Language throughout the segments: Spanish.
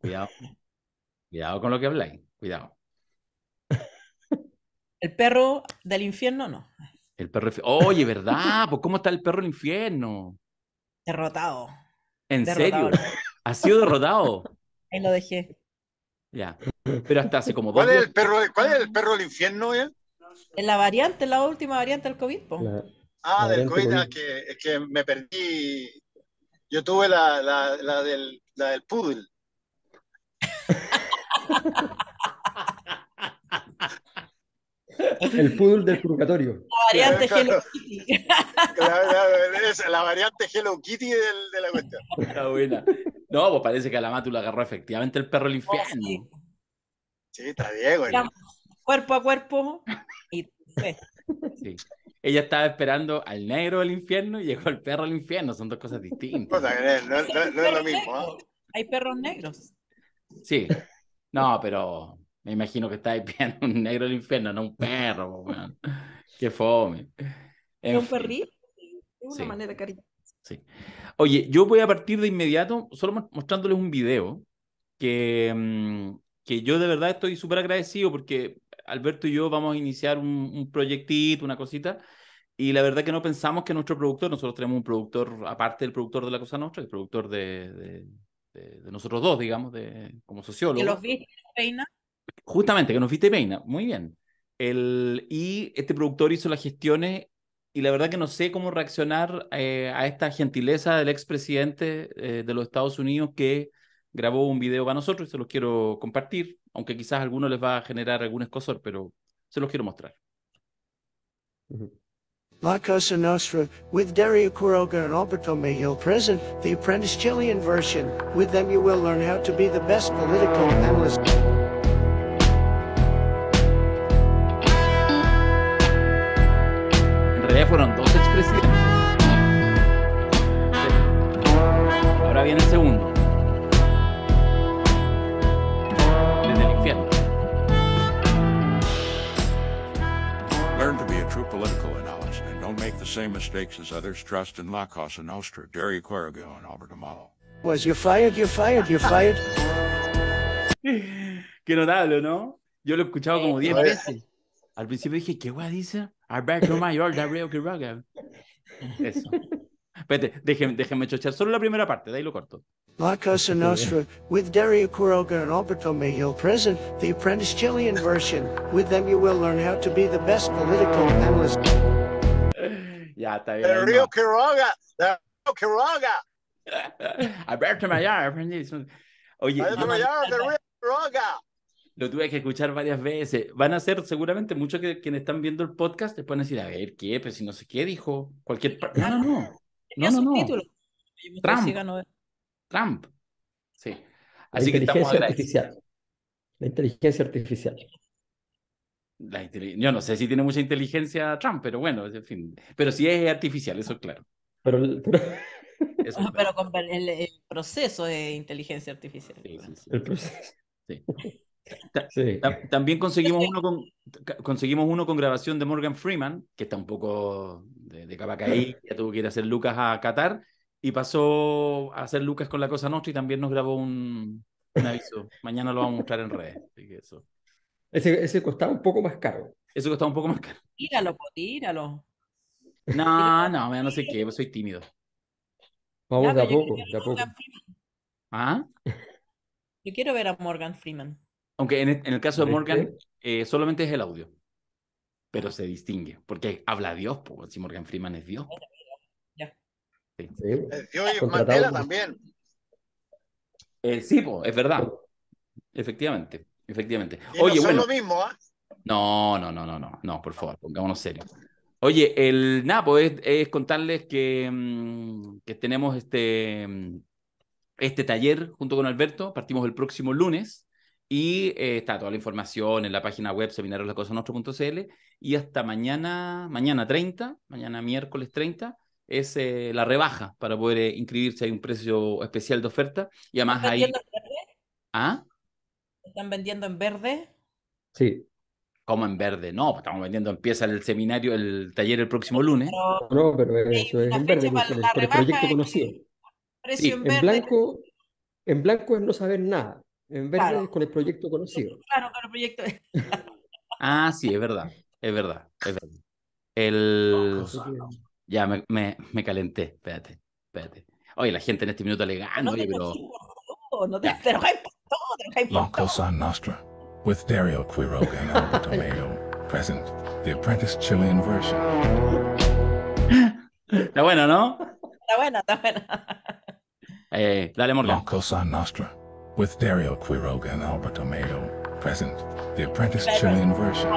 Cuidado, cuidado con lo que habláis. Cuidado. El perro del infierno, no. El perro. Oye, ¿verdad? Pues ¿cómo está el perro del infierno? Derrotado. ¿En Derrotado. serio? ¿Ha sido derrotado? Ahí lo dejé. Ya. Pero hasta hace como dos ¿Cuál es días. el perro, cuál es el perro del infierno, eh? En la variante, la última variante del COVID, po. Ah, La del variante COVID, COVID. es que me perdí. Yo tuve la del poodle. El poodle del purgatorio. La variante Hello Claro, Kitty. es la variante Hello Kitty de la cuestión. Está buena. No, pues parece que a la Matu la agarró efectivamente el perro del Oh, sí. infierno. Sí, está bien, güey. Éramos cuerpo a cuerpo y fue. Sí. Ella estaba esperando al negro del infierno y llegó el perro del infierno. Son dos cosas distintas. Cosa que no es lo mismo, ¿eh? Hay perros negros. Sí. No, pero me imagino que estáis viendo un negro del infierno, no un perro, po, weón. Qué fome. Es En un fin, perrito. Es una sí, manera cariñosa. sí. Oye, yo voy a partir de inmediato solo mostrándoles un video que, que yo de verdad estoy súper agradecido porque Alberto y yo vamos a iniciar un proyectito, una cosita, y la verdad que no pensamos que nuestro productor, nosotros tenemos un productor, aparte del productor de La Cosa Nostra, el productor de nosotros dos, digamos, como Que sociólogos, los viste, Reina. justamente, que nos viste peina, muy bien. Y este productor hizo las gestiones y la verdad que no sé cómo reaccionar a esta gentileza del expresidente de los Estados Unidos que grabó un video para nosotros y se los quiero compartir, aunque quizás a algunos les va a generar algún escosor, pero se los quiero mostrar. La Cosa Nostra, with Dario Quiroga and Alberto Mejil present, the Apprentice Chilean version. With them you will learn how to be the best political analyst. En realidad fueron dos expresidentes. Ahora viene el segundo. Desde el infierno. Learn to be a true political analyst and don't make the same mistakes as others. Trust in La Cosa Nostra, Dario Quiroga and Alberto Malo. Was you fired, you fired, you fired? Qué notable, ¿no? Yo lo he escuchado como 10 Oye. veces. Al principio dije, ¿qué guay dice? Alberto Mayor, Dario Quiroga. Eso. Espérate, déjenme chochar solo la primera parte, de ahí lo corto. La Cosa Nostra, with Dario Quiroga and Alberto Mejil present, the Apprentice Chilean version. With them you will learn how to be the best political analyst. Ya, está bien. El río Quiroga, el río Quiroga. Alberto Mayor, aprendiz. Oye, Alberto Mayor, del río Quiroga. lo tuve que escuchar varias veces. Van a ser seguramente muchos quienes están viendo el podcast, después van a decir, a ver, ¿qué? Pues si no sé qué dijo. Cualquier. No. Tenía subtítulos. Yo me estoy Trump. sigando. Trump. Sí. La Así que estamos inteligencia agradecidos. artificial. La inteligencia artificial. Yo no sé si tiene mucha inteligencia Trump, pero bueno, en fin. Pero sí es artificial, eso es claro. Pero Eso es claro. Pero con el proceso de inteligencia artificial. Sí. el proceso. Sí. Sí. También conseguimos uno con grabación de Morgan Freeman, que está un poco de capa caída, ya tuvo que ir a hacer Lucas a Qatar, y pasó a hacer Lucas con La Cosa Nostra y también nos grabó un aviso. Mañana lo vamos a mostrar en redes. Así que Ese costaba un poco más caro. eso costaba un poco más caro. Tíralo, po, tíralo. No sé qué, pues soy tímido. Vamos Ya, de a pero yo poco, quiero de a ver a poco. Morgan Freeman. ¿Ah? Yo quiero ver a Morgan Freeman. Aunque en el caso de Morgan ¿Viste? solamente es el audio, pero se distingue, porque habla Dios, pues, si Morgan Freeman es Dios. Ya. Sí, Sí, Yo y contratado Mandela por- también. sí, pues, es verdad. Efectivamente. Y Oye, no son bueno. lo mismo, ¿ah? No, por favor, pongámonos serios. Oye, el Napo es contarles que tenemos este taller junto con Alberto, partimos el próximo lunes y está toda la información en la página web seminarioslacosanostro.cl y hasta mañana miércoles 30, es la rebaja para poder inscribirse. Hay un precio especial de oferta y además ¿Están hay... vendiendo en verde? ¿Ah? ¿Están vendiendo en verde? Sí. ¿Cómo en verde? No, pues estamos vendiendo, empieza el seminario, el taller el próximo lunes. Pero No, pero eso hay es una en verde, fecha para con la con el rebaja, proyecto conocido. precio Sí, en verde. En blanco es no saber nada. en verde con el proyecto conocido. Claro, el proyecto. Ah, sí, es verdad, es verdad, es verdad. El... Así que, Ya me calenté, espérate. Oye, la gente en este minuto le gana, No oye, te pero... enojes por todo, no te Ya. enojes por todo, te enojes La por todo. Cosa Nostra, with Dario Quiroga and Alberto Mayo, present the Apprentice Chilean version. Está bueno, ¿no? Está buena, está buena. Dale, Morgan. La Cosa Nostra, with Dario Quiroga and Alberto Mayo, present the Apprentice Chilean version.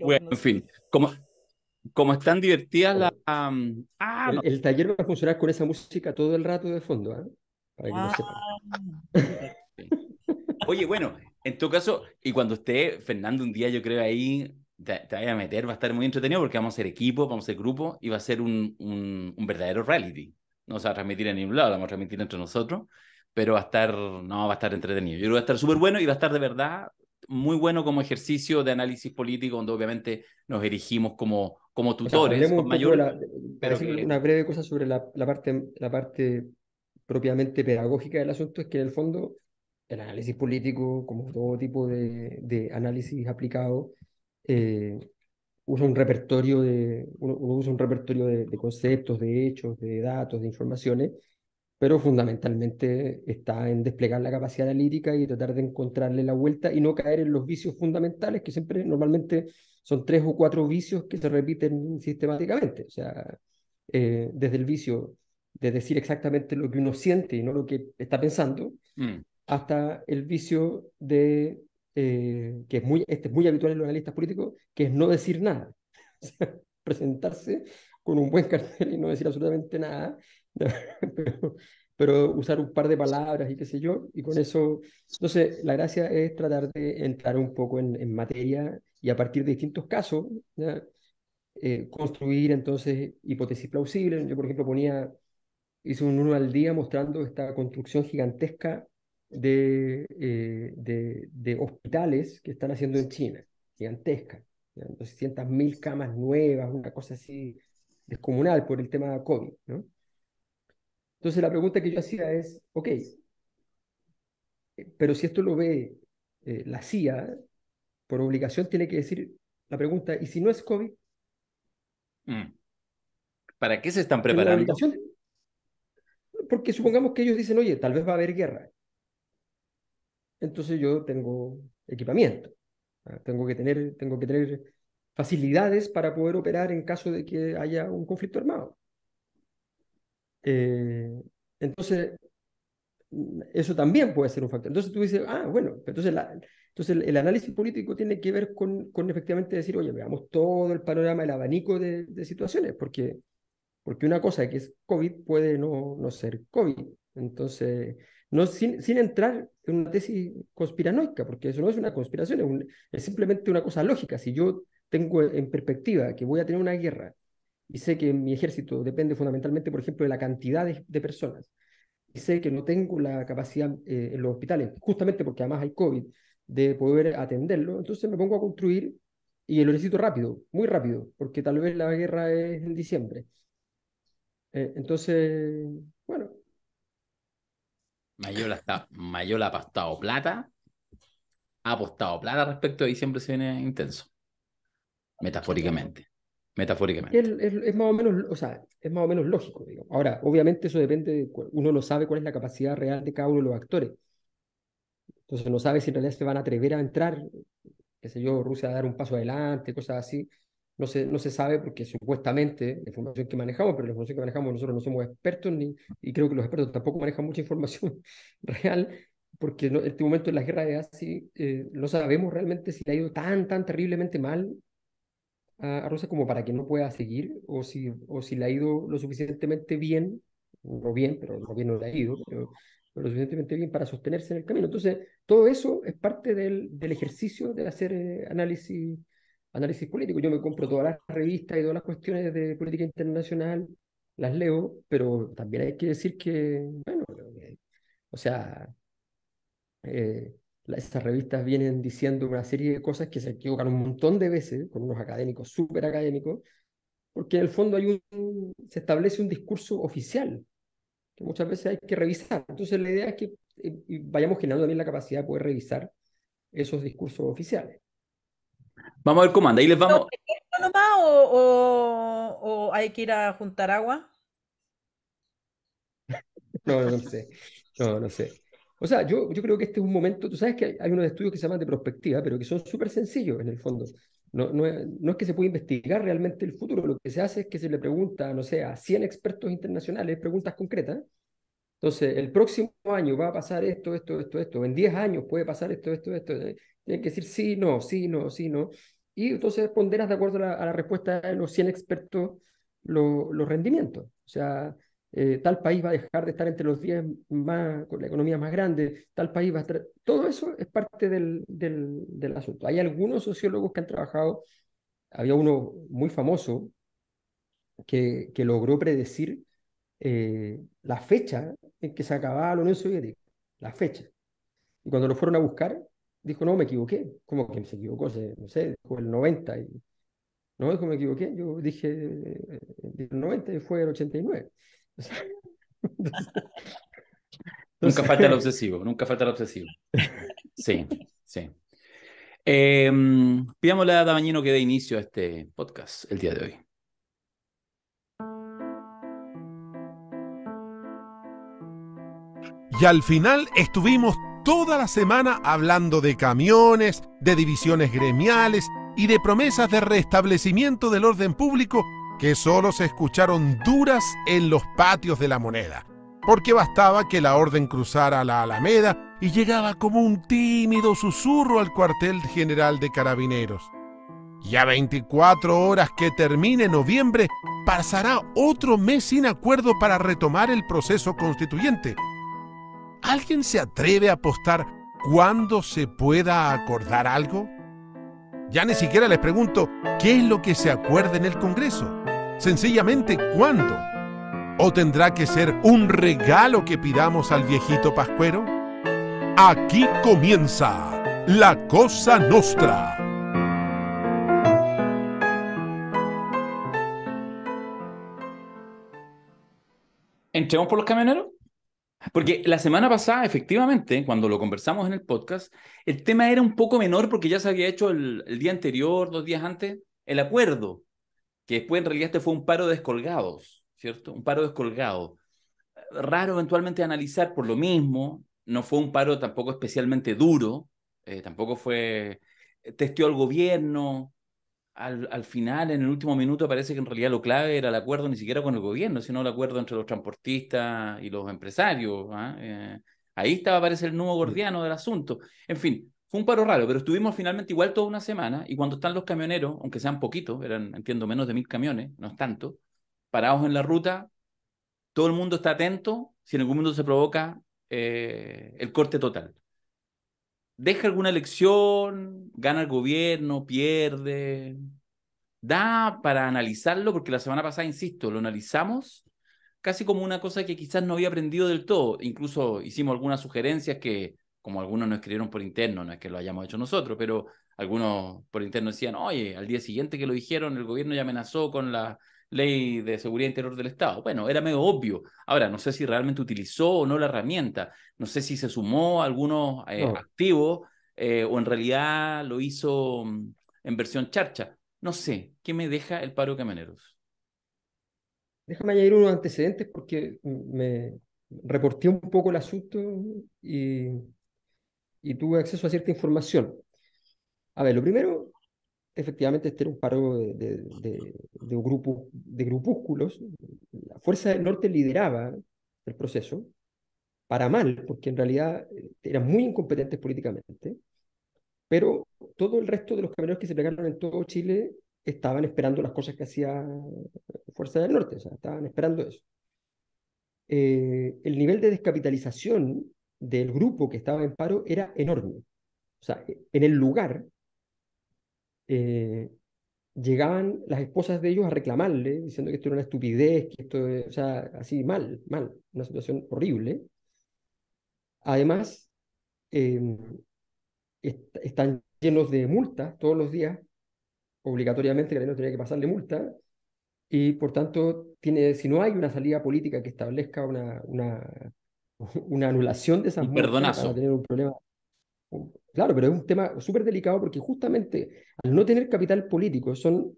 Bueno, en fin, como están divertidas las... no. el taller va a funcionar con esa música todo el rato de fondo, ¿ah? Para que lo sepan. Oye, bueno, en todo caso, y cuando esté Fernando un día, yo creo ahí te vaya a meter, va a estar muy entretenido porque vamos a ser equipo, vamos a ser grupo y va a ser un verdadero reality. No se va a transmitir en ningún lado, lo vamos a transmitir entre nosotros, pero va a estar entretenido. Yo creo que va a estar súper bueno y va a estar de verdad muy bueno como ejercicio de análisis político, donde obviamente nos erigimos como O sea, tutores hablemos con un poco mayor... para pero decir que... una breve cosa sobre la parte propiamente pedagógica del asunto, es que en el fondo el análisis político, como todo tipo de análisis aplicado, eh, usa un repertorio uno usa un repertorio de conceptos, de hechos, de datos, de informaciones, pero fundamentalmente está en desplegar la capacidad analítica y tratar de encontrarle la vuelta y no caer en los vicios fundamentales, que siempre normalmente son 3 o 4 vicios que se repiten sistemáticamente. O sea, desde el vicio de decir exactamente lo que uno siente y no lo que está pensando, hasta el vicio que este es muy habitual en los analistas políticos, que es no decir nada. O sea, presentarse con un buen cartel y no decir absolutamente nada, pero usar un par de palabras y qué sé yo, y con eso, entonces la gracia es tratar de entrar un poco en materia y a partir de distintos casos, ¿ya? Construir entonces hipótesis plausibles. Yo, por ejemplo, hice un uno al día mostrando esta construcción gigantesca de hospitales que están haciendo en China, gigantesca, ¿ya? 200.000 camas nuevas, una cosa así descomunal por el tema COVID, ¿no? Entonces la pregunta que yo hacía es, ok, pero si esto lo ve la CIA, por obligación tiene que decir la pregunta, ¿y si no es COVID? ¿Para qué se están Es la preparando? obligación, porque supongamos que ellos dicen, oye, tal vez va a haber guerra. Entonces yo tengo equipamiento, ¿ah? Tengo que tener facilidades para poder operar en caso de que haya un conflicto armado. Entonces, eso también puede ser un factor. Entonces tú dices, bueno, entonces el análisis político tiene que ver con efectivamente decir, oye, veamos todo el panorama, el abanico de situaciones, porque una cosa que es COVID puede no ser COVID. Entonces, sin entrar en una tesis conspiranoica, porque eso no es una conspiración, es simplemente una cosa lógica. Si yo tengo en perspectiva que voy a tener una guerra y sé que mi ejército depende fundamentalmente, por ejemplo, de la cantidad de personas, y sé que no tengo la capacidad en los hospitales, justamente porque además hay COVID, de poder atenderlo, entonces me pongo a construir y lo necesito rápido, muy rápido, porque tal vez la guerra es en diciembre. Entonces, bueno. Mayola ha apostado plata respecto a diciembre, se viene intenso. Metafóricamente. Es más o menos, o sea, es más o menos lógico, digamos. Ahora, obviamente eso depende, uno lo sabe cuál es la capacidad real de cada uno de los actores. Entonces no sabe si en realidad se van a atrever a entrar, qué sé yo, Rusia a dar un paso adelante, cosas así. No se sabe porque supuestamente la información que manejamos, pero la información que manejamos nosotros no somos expertos y creo que los expertos tampoco manejan mucha información real, porque en este momento en la guerra de Asia no sabemos realmente si le ha ido tan terriblemente mal a Rusia como para que no pueda seguir, o si le ha ido lo suficientemente bien, no bien, pero no bien no le ha ido, pero lo suficientemente bien para sostenerse en el camino. Entonces, todo eso es parte del ejercicio de hacer análisis político. Yo me compro todas las revistas y todas las cuestiones de política internacional, las leo, pero también hay que decir que, bueno, o sea, estas revistas vienen diciendo una serie de cosas que se equivocan un montón de veces, con unos académicos súper académicos, porque en el fondo se establece un discurso oficial que muchas veces hay que revisar. Entonces la idea es que vayamos generando también la capacidad de poder revisar esos discursos oficiales. Vamos a ver cómo anda. Ahí les ¿Pero vamos. esto nomás o hay que ir a juntar agua? No sé. No sé. O sea, yo creo que este es un momento, tú sabes que hay unos estudios que se llaman de perspectiva, pero que son súper sencillos en el fondo. No es que se pueda investigar realmente el futuro, lo que se hace es que se le pregunta, no sé, a 100 expertos internacionales preguntas concretas. Entonces, el próximo año va a pasar esto, en 10 años puede pasar esto. Tienen que decir sí, no, sí, no, sí, no. Y entonces ponderas de acuerdo a la respuesta de los 100 expertos los rendimientos. O sea, tal país va a dejar de estar entre los 10 más, con la economía más grande, tal país va a estar... Todo eso es parte del asunto. Hay algunos sociólogos que han trabajado, había uno muy famoso que logró predecir la fecha en que se acababa la Unión Soviética, la fecha. Y cuando lo fueron a buscar, dijo, no, me equivoqué. ¿Cómo que se equivocó? No sé, dijo el 90. No, dijo, me equivoqué. Yo dije el 90 y fue el 89. O sea, Nunca falta el entonces, obsesivo, nunca falta el obsesivo. Sí, sí. Pidámosle a Dabañino que dé inicio a este podcast el día de hoy. Y al final estuvimos toda la semana hablando de camiones, de divisiones gremiales y de promesas de restablecimiento del orden público que solo se escucharon duras en los patios de La Moneda, porque bastaba que la orden cruzara la Alameda y llegaba como un tímido susurro al cuartel general de Carabineros. Y a 24 horas que termine noviembre, pasará otro mes sin acuerdo para retomar el proceso constituyente. ¿Alguien se atreve a apostar cuándo se pueda acordar algo? Ya ni siquiera les pregunto qué es lo que se acuerda en el Congreso. Sencillamente, ¿cuándo? ¿O tendrá que ser un regalo que pidamos al viejito Pascuero? Aquí comienza La Cosa Nostra. ¿Entremos por los camioneros? Porque la semana pasada, efectivamente, cuando lo conversamos en el podcast, el tema era un poco menor porque ya se había hecho el día anterior, 2 días antes, el acuerdo, que después en realidad este fue un paro de descolgados, ¿cierto? Un paro descolgado. Raro eventualmente analizar por lo mismo, no fue un paro tampoco especialmente duro, tampoco fue, testeó al gobierno, al final, en el último minuto, parece que en realidad lo clave era el acuerdo ni siquiera con el gobierno, sino el acuerdo entre los transportistas y los empresarios. Ahí estaba, parece, el nudo gordiano del asunto. En fin, fue un paro raro, pero estuvimos finalmente igual toda una semana, y cuando están los camioneros, aunque sean poquitos, eran, entiendo, menos de 1000 camiones, no es tanto, parados en la ruta, todo el mundo está atento si en algún momento se provoca el corte total. ¿Deja alguna elección? ¿Gana el gobierno? ¿Pierde? Da para analizarlo, porque la semana pasada, insisto, lo analizamos casi como una cosa que quizás no había aprendido del todo. Incluso hicimos algunas sugerencias que, como algunos nos escribieron por interno, no es que lo hayamos hecho nosotros, pero algunos por interno decían, oye, al día siguiente que lo dijeron, el gobierno ya amenazó con la ley de seguridad interior del Estado. Bueno, era medio obvio. Ahora, no sé si realmente utilizó o no la herramienta, no sé si se sumó a algunos activos o en realidad lo hizo en versión charcha. No sé, ¿qué me deja el paro de camioneros? déjame añadir unos antecedentes porque me reporté un poco el asunto y, y tuve acceso a cierta información. A ver, lo primero, efectivamente, este era un paro de un grupo, de grupúsculos. La Fuerza del Norte lideraba el proceso, para mal, porque en realidad eran muy incompetentes políticamente, pero todo el resto de los camioneros que se pegaron en todo Chile estaban esperando las cosas que hacía Fuerza del Norte, o sea, estaban esperando eso. El nivel de descapitalización del grupo que estaba en paro era enorme. O sea, en el lugar llegaban las esposas de ellos a reclamarle, diciendo que esto era una estupidez, que esto, o sea, así mal, una situación horrible. Además, están llenos de multas todos los días, obligatoriamente, que no tenía que pasarle multa, y por tanto, si no hay una salida política que establezca una anulación de esas Un multas, van a perdonazo. tener un problema. Claro, pero es un tema súper delicado porque justamente al no tener capital político son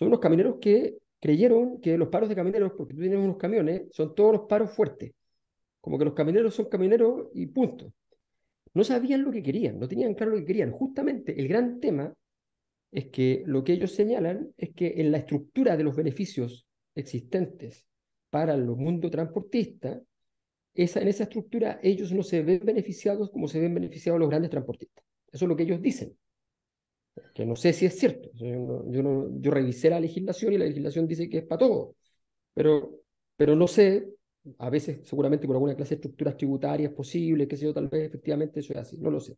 unos camioneros que creyeron que los paros de camioneros, porque tú tienes unos camiones, son todos los paros fuertes. Como que los camioneros son camioneros y punto. No sabían lo que querían, no tenían claro lo que querían. Justamente el gran tema es que lo que ellos señalan es que en la estructura de los beneficios existentes para el mundo transportista, en esa estructura ellos no se ven beneficiados como se ven beneficiados los grandes transportistas. Eso es lo que ellos dicen, que no sé si es cierto. Yo revisé la legislación y la legislación dice que es para todo, pero, pero no sé, a veces seguramente por alguna clase de estructuras tributarias posibles, qué sé yo, tal vez efectivamente eso es así, no lo sé.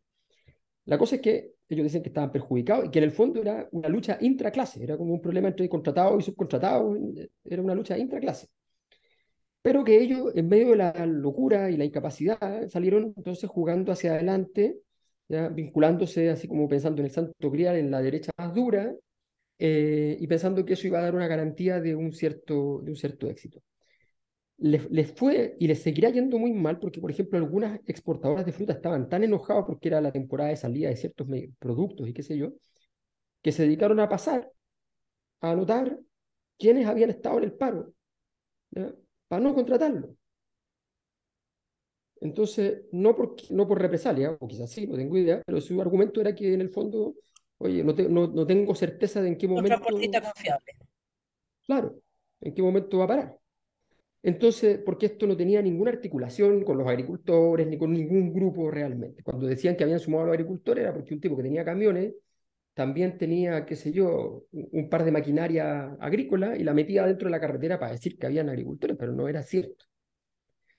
La cosa es que ellos dicen que estaban perjudicados y que en el fondo era una lucha intraclase, era como un problema entre contratados y subcontratados, era una lucha intraclase. Pero que ellos, en medio de la locura y la incapacidad, salieron entonces jugando hacia adelante, ¿ya? Vinculándose así como pensando en el santo grial, en la derecha más dura, y pensando que eso iba a dar una garantía de un cierto éxito. Les fue y les seguirá yendo muy mal porque, por ejemplo, algunas exportadoras de fruta estaban tan enojadas porque era la temporada de salida de ciertos productos y qué sé yo, que se dedicaron a pasar, a anotar quiénes habían estado en el paro, ¿ya? Para no contratarlo. Entonces, no por represalia, o quizás sí, no tengo idea, pero su argumento era que en el fondo, oye, no tengo certeza de en qué Un transportista momento, confiable. claro, en qué momento va a parar. Entonces, porque esto no tenía ninguna articulación con los agricultores ni con ningún grupo realmente. Cuando decían que habían sumado a los agricultores era porque un tipo que tenía camiones también tenía, qué sé yo, un par de maquinaria agrícola y la metía dentro de la carretera para decir que habían agricultores, pero no era cierto.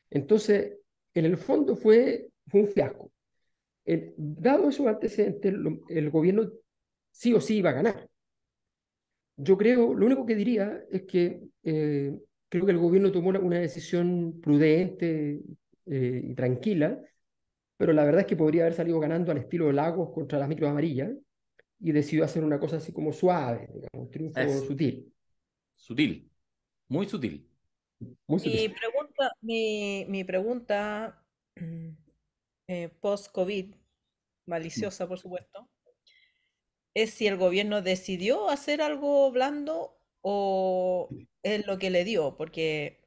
Entonces, en el fondo fue un fiasco. Dado esos antecedentes, el gobierno sí o sí iba a ganar. Yo creo, lo único que diría es que creo que el gobierno tomó una decisión prudente y tranquila, pero la verdad es que podría haber salido ganando al estilo de Lagos contra las micros amarillas y decidió hacer una cosa así como suave, digamos, un triunfo Es sutil, sutil, muy sutil. muy sutil. Mi pregunta post-COVID, Mm. maliciosa por supuesto, es si el gobierno decidió hacer algo blando o es lo que le dio, porque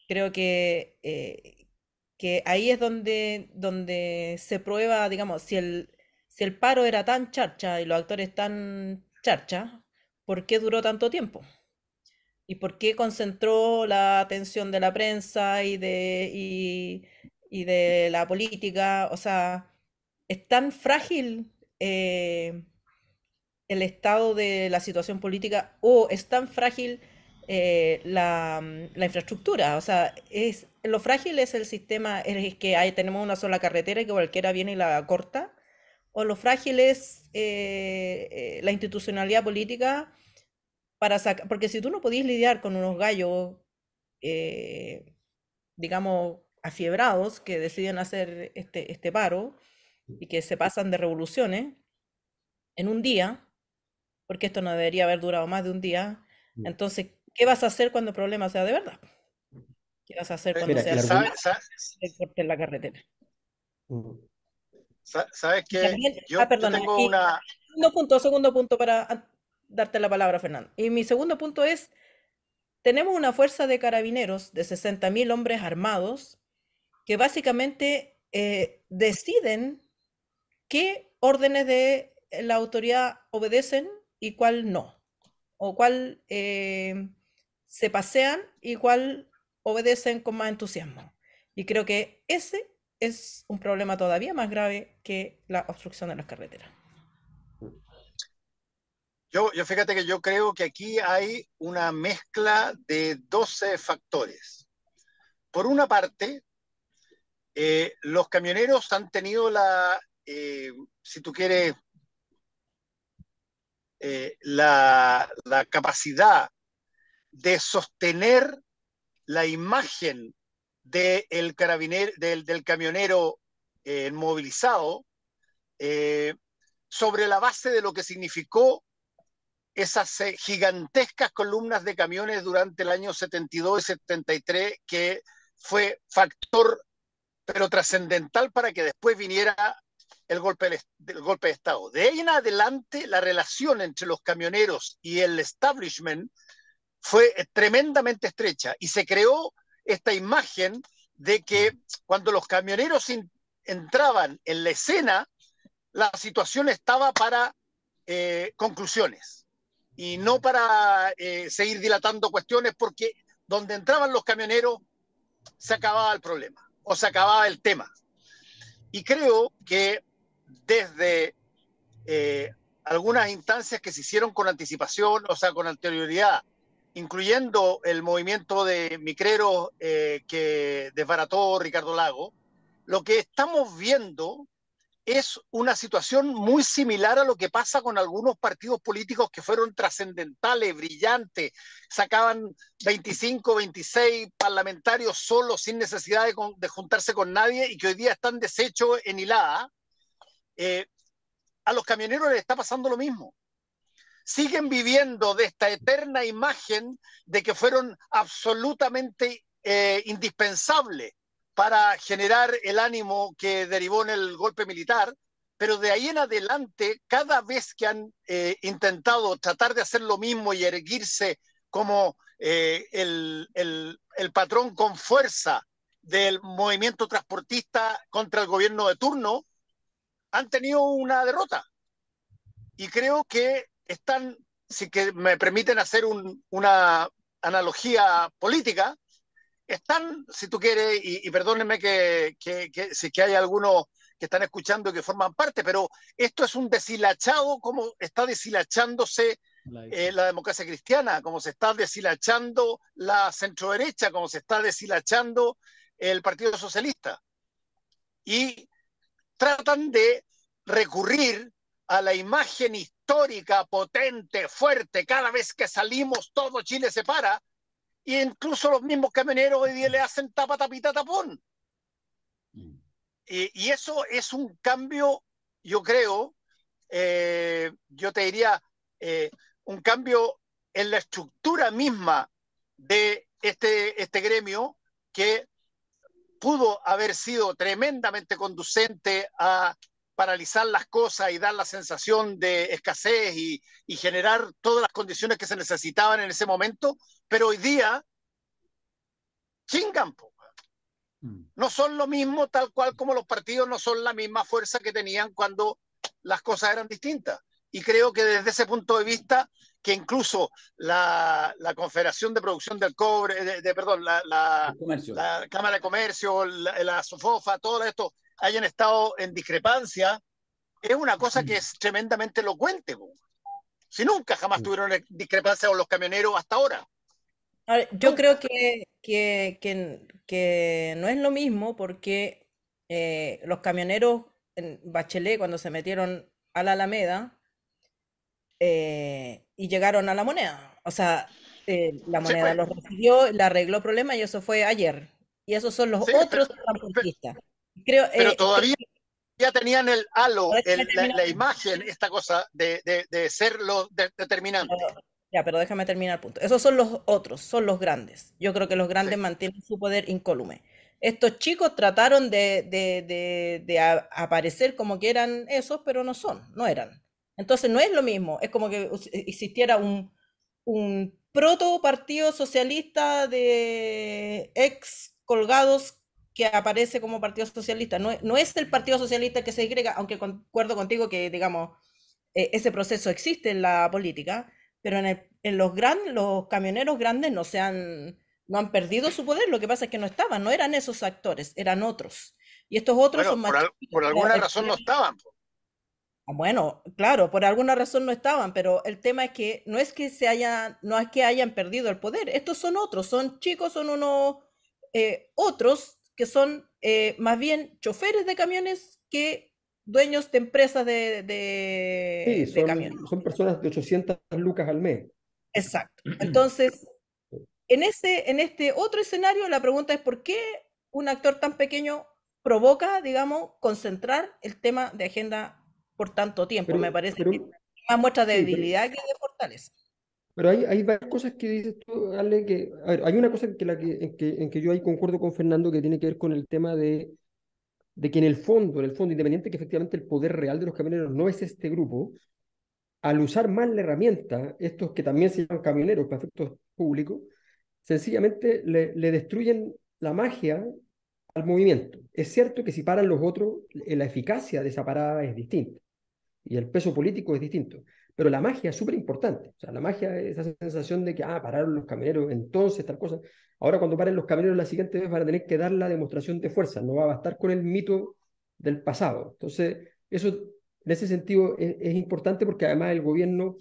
creo que ahí es donde se prueba, digamos, si el paro era tan charcha y los actores tan charcha, ¿por qué duró tanto tiempo? ¿Y por qué concentró la atención de la prensa y de la política? O sea, es tan frágil el estado de la situación política o es tan frágil la infraestructura. O sea, lo frágil es el sistema, es que tenemos una sola carretera y que cualquiera viene y la corta, o lo frágil es la institucionalidad política para sacar, porque si tú no podías lidiar con unos gallos, eh, digamos, afiebrados que deciden hacer este paro y que se pasan de revoluciones en un día, porque esto no debería haber durado más de un día. Entonces, ¿qué vas a hacer cuando el problema sea de verdad? ¿Qué vas a hacer cuando Mira, sea el el argumento... corte en la carretera? ¿Sabes Y qué? también, Yo perdona, tengo y una... segundo punto para darte la palabra, Fernando. Y mi segundo punto es, tenemos una fuerza de carabineros de 60.000 hombres armados que básicamente deciden qué órdenes de la autoridad obedecen y cuál no, o cuál se pasean y cuál obedecen con más entusiasmo. Y creo que ese es un problema todavía más grave que la obstrucción de las carreteras. Yo fíjate que yo creo que aquí hay una mezcla de 12 factores. Por una parte, los camioneros han tenido si tú quieres, la capacidad de sostener la imagen del camionero movilizado sobre la base de lo que significó esas gigantescas columnas de camiones durante el año 72 y 73, que fue factor, pero trascendental para que después viniera el golpe de Estado. De ahí en adelante, la relación entre los camioneros y el establishment fue tremendamente estrecha y se creó esta imagen de que cuando los camioneros entraban en la escena, la situación estaba para conclusiones y no para seguir dilatando cuestiones, porque donde entraban los camioneros se acababa el problema o se acababa el tema. Y creo que desde algunas instancias que se hicieron con anticipación, o sea, con anterioridad, incluyendo el movimiento de micreros que desbarató Ricardo Lago, lo que estamos viendo es una situación muy similar a lo que pasa con algunos partidos políticos que fueron trascendentales, brillantes, sacaban 25, 26 parlamentarios solos sin necesidad de juntarse con nadie y que hoy día están deshechos en hilada. A los camioneros les está pasando lo mismo. Siguen viviendo de esta eterna imagen de que fueron absolutamente indispensables para generar el ánimo que derivó en el golpe militar, pero de ahí en adelante, cada vez que han intentado tratar de hacer lo mismo y erguirse como el patrón con fuerza del movimiento transportista contra el gobierno de turno, han tenido una derrota. Y creo que están, si que me permiten hacer una analogía política, están, si tú quieres, y perdónenme si que hay algunos que están escuchando y que forman parte, pero esto es un deshilachado, como está deshilachándose la democracia cristiana, como se está deshilachando la centroderecha, como se está deshilachando el Partido Socialista. Y tratan de recurrir a la imagen histórica, potente, fuerte. Cada vez que salimos, todo Chile se para. Y incluso los mismos camioneros hoy día le hacen tapa, tapita, tapón. Y eso es un cambio, yo creo, yo te diría, un cambio en la estructura misma de este gremio, que pudo haber sido tremendamente conducente a paralizar las cosas y dar la sensación de escasez y generar todas las condiciones que se necesitaban en ese momento, pero hoy día chingan, no son lo mismo, tal cual como los partidos no son la misma fuerza que tenían cuando las cosas eran distintas. Y creo que desde ese punto de vista, que incluso la Confederación de Producción del Cobre, perdón, la Cámara de Comercio, la SOFOFA, todo esto hayan estado en discrepancia, es una cosa que es tremendamente elocuente. Si nunca jamás tuvieron discrepancia con los camioneros hasta ahora. Ahora, yo creo que no es lo mismo, porque los camioneros en Bachelet, cuando se metieron a la Alameda y llegaron a la moneda, o sea, la moneda los recibió, le arregló problemas, y eso fue ayer. Y esos son los otros transportistas. Pero todavía ya tenían el halo, la imagen, esta cosa de ser los determinantes. Ya, pero déjame terminar el punto. Esos son los otros, son los grandes. Yo creo que los grandes mantienen su poder incólume. Estos chicos trataron de aparecer como que eran esos, pero no eran. Entonces no es lo mismo. Es como que existiera un proto partido socialista de ex colgados que aparece como partido socialista. No es el partido socialista que se disgrega, aunque concuerdo contigo que, digamos, ese proceso existe en la política, pero en los camioneros grandes no han perdido su poder. Lo que pasa es que no eran esos actores, eran otros. Y estos otros son más por alguna razón no estaban. Bueno, claro, por alguna razón no estaban, pero el tema es que no es que hayan perdido el poder. Estos son otros, son chicos, son unos otros que son más bien choferes de camiones que dueños de empresas de camiones. Son personas de 800 lucas al mes. Exacto. Entonces, en este otro escenario, la pregunta es: ¿por qué un actor tan pequeño provoca, digamos, concentrar el tema de agenda por tanto tiempo? Me parece que Más muestra de Sí, pero, debilidad que de fortaleza. pero hay varias cosas que dices tú, Ale, que, a ver, hay una cosa en que yo ahí concuerdo con Fernando que tiene que ver con el tema de que en el fondo, independiente que efectivamente el poder real de los camioneros no es este grupo, al usar mal la herramienta, estos que también se llaman camioneros para efectos públicos, sencillamente le destruyen la magia al movimiento. Es cierto que si paran los otros, la eficacia de esa parada es distinta y el peso político es distinto, pero la magia es súper importante. O sea, la magia es esa sensación de que, pararon los camioneros, entonces tal cosa. Ahora cuando paren los camioneros la siguiente vez van a tener que dar la demostración de fuerza, no va a bastar con el mito del pasado. Entonces, eso en ese sentido es importante porque además el gobierno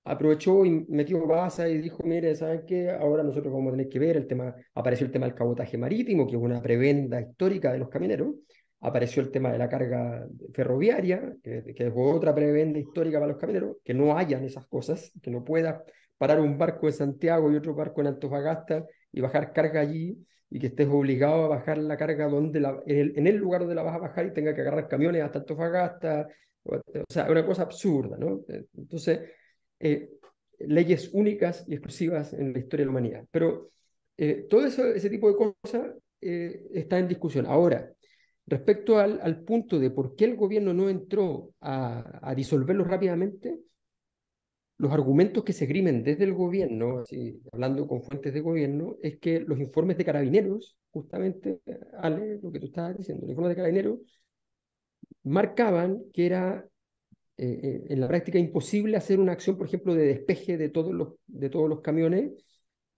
aprovechó y metió baza y dijo, mire, ¿saben qué? Ahora nosotros vamos a tener que ver el tema, apareció el tema del cabotaje marítimo, que es una prebenda histórica de los camioneros, apareció el tema de la carga ferroviaria, que es otra prebenda histórica para los camioneros, que no hayan esas cosas, que no pueda parar un barco en Santiago y otro barco en Antofagasta y bajar carga allí, y que estés obligado a bajar la carga en el lugar donde la vas a bajar y tenga que agarrar camiones hasta Antofagasta, o sea, una cosa absurda, ¿no? Entonces, eh, leyes únicas y exclusivas en la historia de la humanidad. Pero todo ese tipo de cosas está en discusión. Ahora, respecto al punto de por qué el gobierno no entró a disolverlo rápidamente, los argumentos que se esgrimen desde el gobierno, así, hablando con fuentes de gobierno, es que los informes de carabineros, justamente, Ale, lo que tú estabas diciendo, los informes de carabineros marcaban que era en la práctica imposible hacer una acción, por ejemplo, de despeje de todos los camiones,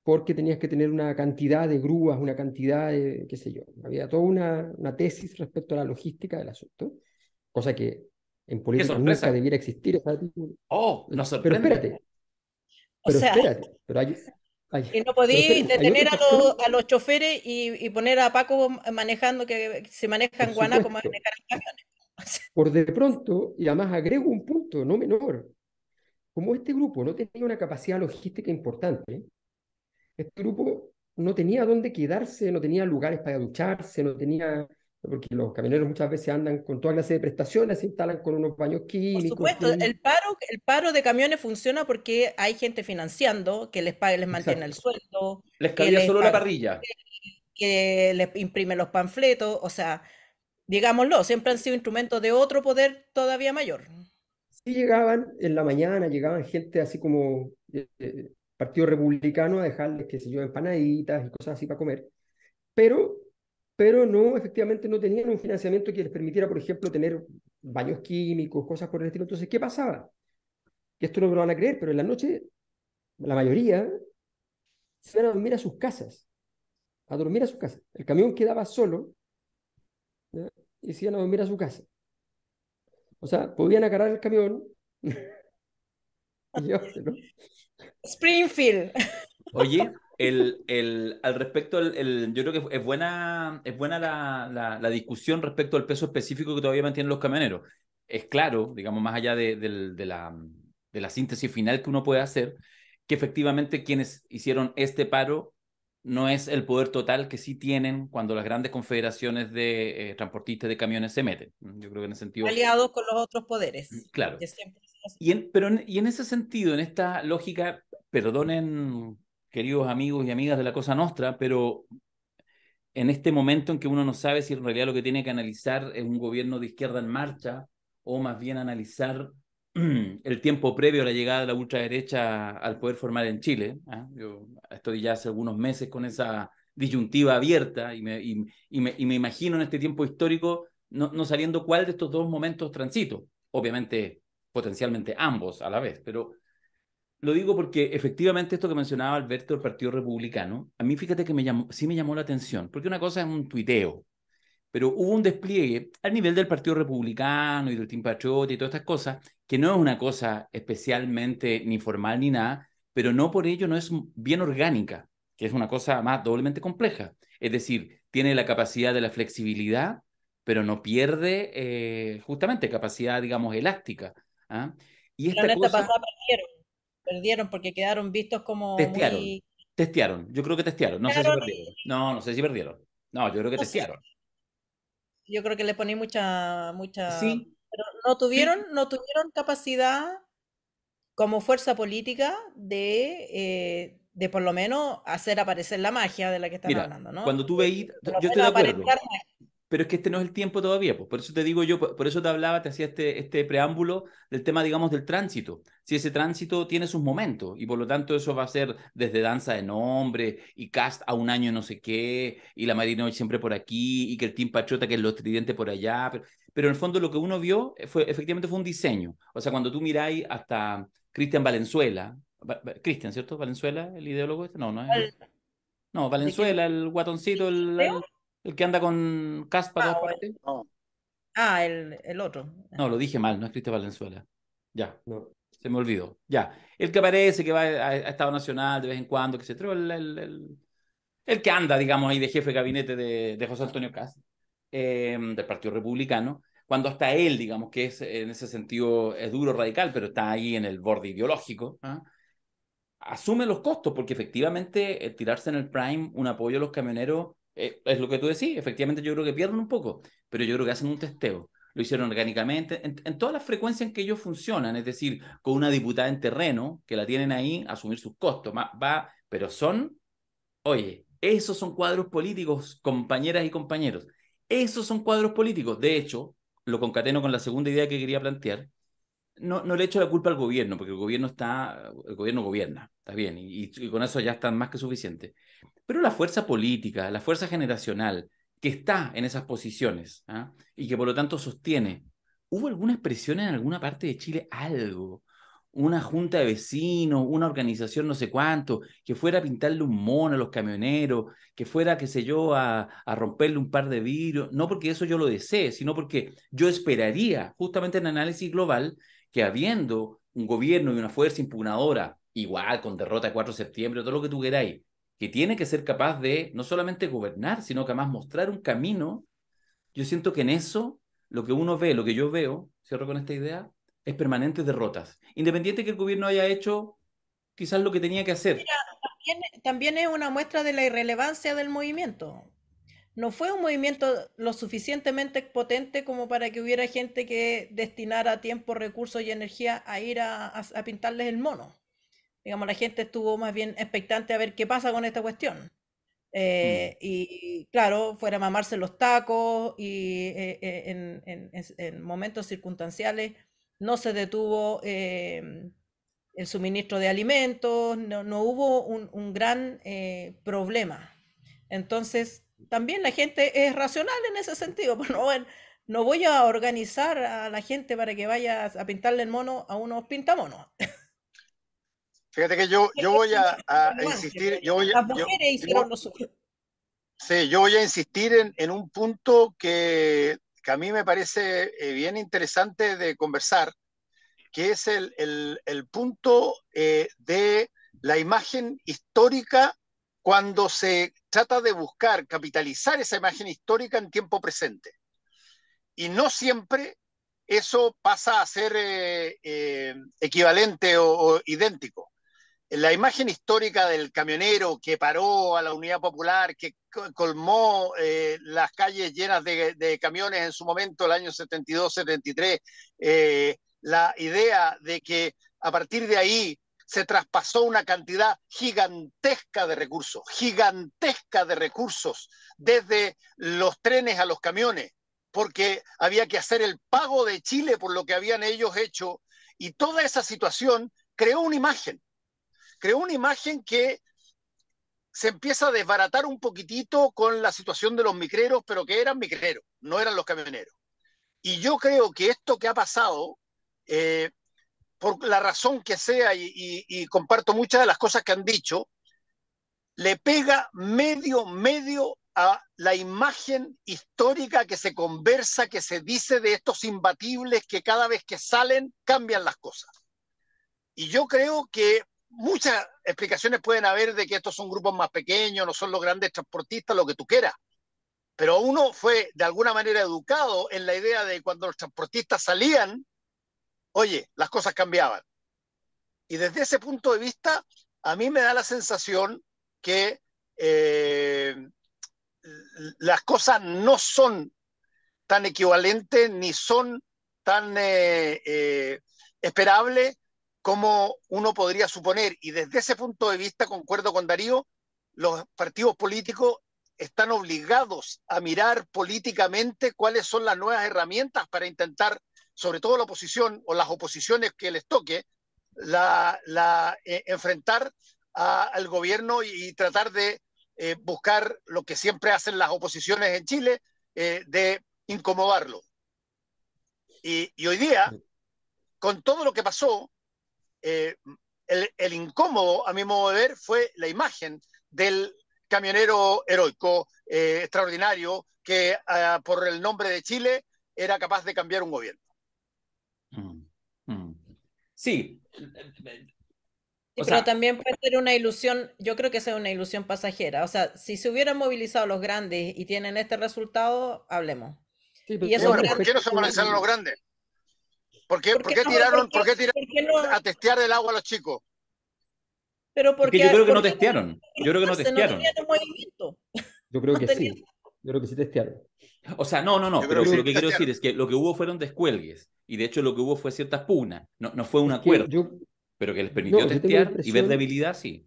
porque tenías que tener una cantidad de grúas, una cantidad de, qué sé yo. Había toda una tesis respecto a la logística del asunto, cosa que en ¡Qué política nunca sorpresa! debiera existir. ¡Oh, nos Pero sorprende! espérate, O sea, pero y no pero podí espérate, hay detener otro factor, a los choferes y poner a Paco manejando, que se maneja por en Guanaco, supuesto, manejar en camiones. por de pronto, y además agrego un punto no menor, como este grupo no tenía una capacidad logística importante, este grupo no tenía dónde quedarse, no tenía lugares para ducharse, no tenía, porque los camioneros muchas veces andan con toda clase de prestaciones, se instalan con unos baños Por químicos, supuesto, tienen... el paro de camiones funciona porque hay gente financiando que les paga, les mantiene el Exacto. sueldo, Les que cabía les solo la paga, parrilla. que les imprime los panfletos, o sea, digámoslo, siempre han sido instrumentos de otro poder todavía mayor. Sí llegaban en la mañana, llegaban gente así como Partido Republicano a dejarles, qué sé yo, empanaditas y cosas así para comer, pero, pero no, efectivamente no tenían un financiamiento que les permitiera, por ejemplo, tener baños químicos, cosas por el estilo. Entonces, ¿qué pasaba? Que esto no me lo van a creer, pero en la noche la mayoría se iban a dormir a sus casas, a dormir a sus casas. El camión quedaba solo, ¿ya? Y se iban a dormir a su casa. O sea, podían agarrar el camión y llevárselo. Springfield. Oye, al respecto, yo creo que es buena la discusión respecto al peso específico que todavía mantienen los camioneros. Es claro, digamos, más allá de la síntesis final que uno puede hacer, que efectivamente quienes hicieron este paro no es el poder total que sí tienen cuando las grandes confederaciones de transportistas de camiones se meten. Yo creo que en ese sentido, Aliados con los otros poderes, claro. que siempre ha sido así. Y en ese sentido, en esta lógica, perdonen, queridos amigos y amigas de la Cosa Nostra, pero en este momento en que uno no sabe si en realidad lo que tiene que analizar es un gobierno de izquierda en marcha o más bien analizar el tiempo previo a la llegada de la ultraderecha al poder formar en Chile. ¿Eh? Yo estoy ya hace algunos meses con esa disyuntiva abierta y me imagino en este tiempo histórico no sabiendo cuál de estos dos momentos transito. Obviamente, potencialmente ambos a la vez, pero lo digo porque efectivamente esto que mencionaba Alberto del Partido Republicano, a mí fíjate que sí me llamó la atención, porque una cosa es un tuiteo, pero hubo un despliegue al nivel del Partido Republicano y del Team Patriota y todas estas cosas, que no es una cosa especialmente ni formal ni nada, pero no por ello no es bien orgánica, que es una cosa más doblemente compleja. Es decir, tiene la capacidad de la flexibilidad, pero no pierde justamente capacidad, digamos, elástica. ¿Ah? Y Pero esta en esta cosa pasada perdieron porque quedaron vistos como testearon, muy... testearon. Yo creo que testearon. No sé si Claro, perdieron. No, no sé si perdieron. No, yo creo que no sé, testearon. yo creo que le poní mucha, Sí, pero sí. no tuvieron capacidad como fuerza política de por lo menos hacer aparecer la magia de la que están Mira, hablando, ¿no? cuando tú veis, Por lo yo estoy de menos acuerdo, aparentar magia. pero es que este no es el tiempo todavía, pues por eso te digo yo, por eso te hablaba, te hacía este preámbulo del tema, digamos, del tránsito. Si ese tránsito tiene sus momentos y por lo tanto eso va a ser desde danza de nombre y cast a un año no sé qué y la Marinovich siempre por aquí y que el Team Patriota que es los tridentes por allá, pero en el fondo lo que uno vio efectivamente fue un diseño. O sea, cuando tú miráis hasta Cristian Valenzuela, Cristian, ¿cierto? Valenzuela, el ideólogo este, no, no es. No, ¿De quién? Valenzuela, el guatoncito, ¿Leo? el que anda con caspa a todas Ah, partes. No. el otro. No, lo dije mal, no es Cristian Valenzuela. Ya, No. se me olvidó. Ya, el que aparece, que va a Estado Nacional de vez en cuando, que se trae el que anda, digamos, ahí de jefe de gabinete de José Antonio Cast, del Partido Republicano, cuando hasta él, digamos, que es en ese sentido es duro, radical, pero está ahí en el borde ideológico, ¿ah? Asume los costos, porque efectivamente tirarse en el Prime un apoyo a los camioneros es lo que tú decís, efectivamente yo creo que pierden un poco, pero yo creo que hacen un testeo. Lo hicieron orgánicamente, en todas las frecuencias en que ellos funcionan, es decir, con una diputada en terreno, que la tienen ahí, a asumir sus costos, pero son, oye, esos son cuadros políticos, compañeras y compañeros, esos son cuadros políticos. De hecho, lo concateno con la segunda idea que quería plantear, no le echo la culpa al gobierno, porque el gobierno gobierna, está bien, y con eso ya está más que suficiente. Pero la fuerza política, la fuerza generacional que está en esas posiciones, ¿ah? Y que por lo tanto sostiene, ¿hubo alguna expresión en alguna parte de Chile? Algo, una junta de vecinos, una organización no sé cuánto, que fuera a pintarle un mono a los camioneros, que fuera, qué sé yo, a romperle un par de vidrios, no porque eso yo lo desee, sino porque yo esperaría, justamente en análisis global, que habiendo un gobierno y una fuerza impugnadora, igual con derrota de 4 de septiembre, todo lo que tú queráis, que tiene que ser capaz de no solamente gobernar, sino que además mostrar un camino, yo siento que en eso lo que uno ve, lo que yo veo, cierro con esta idea, es permanentes derrotas. Independiente que el gobierno haya hecho quizás lo que tenía que hacer. También es una muestra de la irrelevancia del movimiento. No fue un movimiento lo suficientemente potente como para que hubiera gente que destinara tiempo, recursos y energía a ir a pintarles el mono. Digamos, la gente estuvo más bien expectante a ver qué pasa con esta cuestión. Mm. Y claro, fuera a mamarse los tacos y en momentos circunstanciales no se detuvo el suministro de alimentos, no hubo un gran problema. Entonces, también la gente es racional en ese sentido, pues no voy a organizar a la gente para que vaya a pintarle el mono a unos pintamonos. Fíjate que yo voy a insistir, Las mujeres hicieron lo suyo. sí, yo voy a insistir en un punto que a mí me parece bien interesante de conversar, que es el punto de la imagen histórica cuando se trata de buscar capitalizar esa imagen histórica en tiempo presente. Y no siempre eso pasa a ser equivalente o idéntico. La imagen histórica del camionero que paró a la Unidad Popular, que colmó las calles llenas de camiones en su momento, el año 72, 73, la idea de que a partir de ahí se traspasó una cantidad gigantesca de recursos, desde los trenes a los camiones, porque había que hacer el pago de Chile por lo que habían ellos hecho, y toda esa situación creó una imagen que se empieza a desbaratar un poquitito con la situación de los micreros, pero que eran micreros, no eran los camioneros. Y yo creo que esto que ha pasado, por la razón que sea, y comparto muchas de las cosas que han dicho, le pega medio a la imagen histórica que se conversa, que se dice de estos imbatibles que cada vez que salen cambian las cosas. Y yo creo que muchas explicaciones pueden haber de que estos son grupos más pequeños, no son los grandes transportistas, lo que tú quieras. Pero uno fue de alguna manera educado en la idea de cuando los transportistas salían, oye, las cosas cambiaban. Y desde ese punto de vista, a mí me da la sensación que las cosas no son tan equivalentes ni son tan esperables como uno podría suponer, y desde ese punto de vista concuerdo con Darío, los partidos políticos están obligados a mirar políticamente cuáles son las nuevas herramientas para intentar, sobre todo la oposición o las oposiciones que les toque, enfrentar al gobierno y tratar de buscar lo que siempre hacen las oposiciones en Chile, de incomodarlo. Y hoy día, con todo lo que pasó, el incómodo, a mi modo de ver, fue la imagen del camionero heroico, extraordinario, que por el nombre de Chile era capaz de cambiar un gobierno. Sí. Sí, pero también puede ser una ilusión, yo creo que sea una ilusión pasajera. O sea, si se hubieran movilizado los grandes y tienen este resultado, hablemos. Sí, Y eso ¿Por qué no se movilizaron los grandes? ¿Por qué tiraron a testear el agua a los chicos? Pero porque yo creo que no testearon. Yo creo que no no testearon. tenían un movimiento. Yo creo No que tenían- sí. Yo creo que sí testearon. O sea, no, Yo pero creo que lo que quiero testearon. decir es que lo que hubo fueron descuelgues. Y de hecho lo que hubo fue ciertas pugnas. No fue un Es que acuerdo. Pero que les permitió yo tengo la testear y ver impresión, debilidad, sí.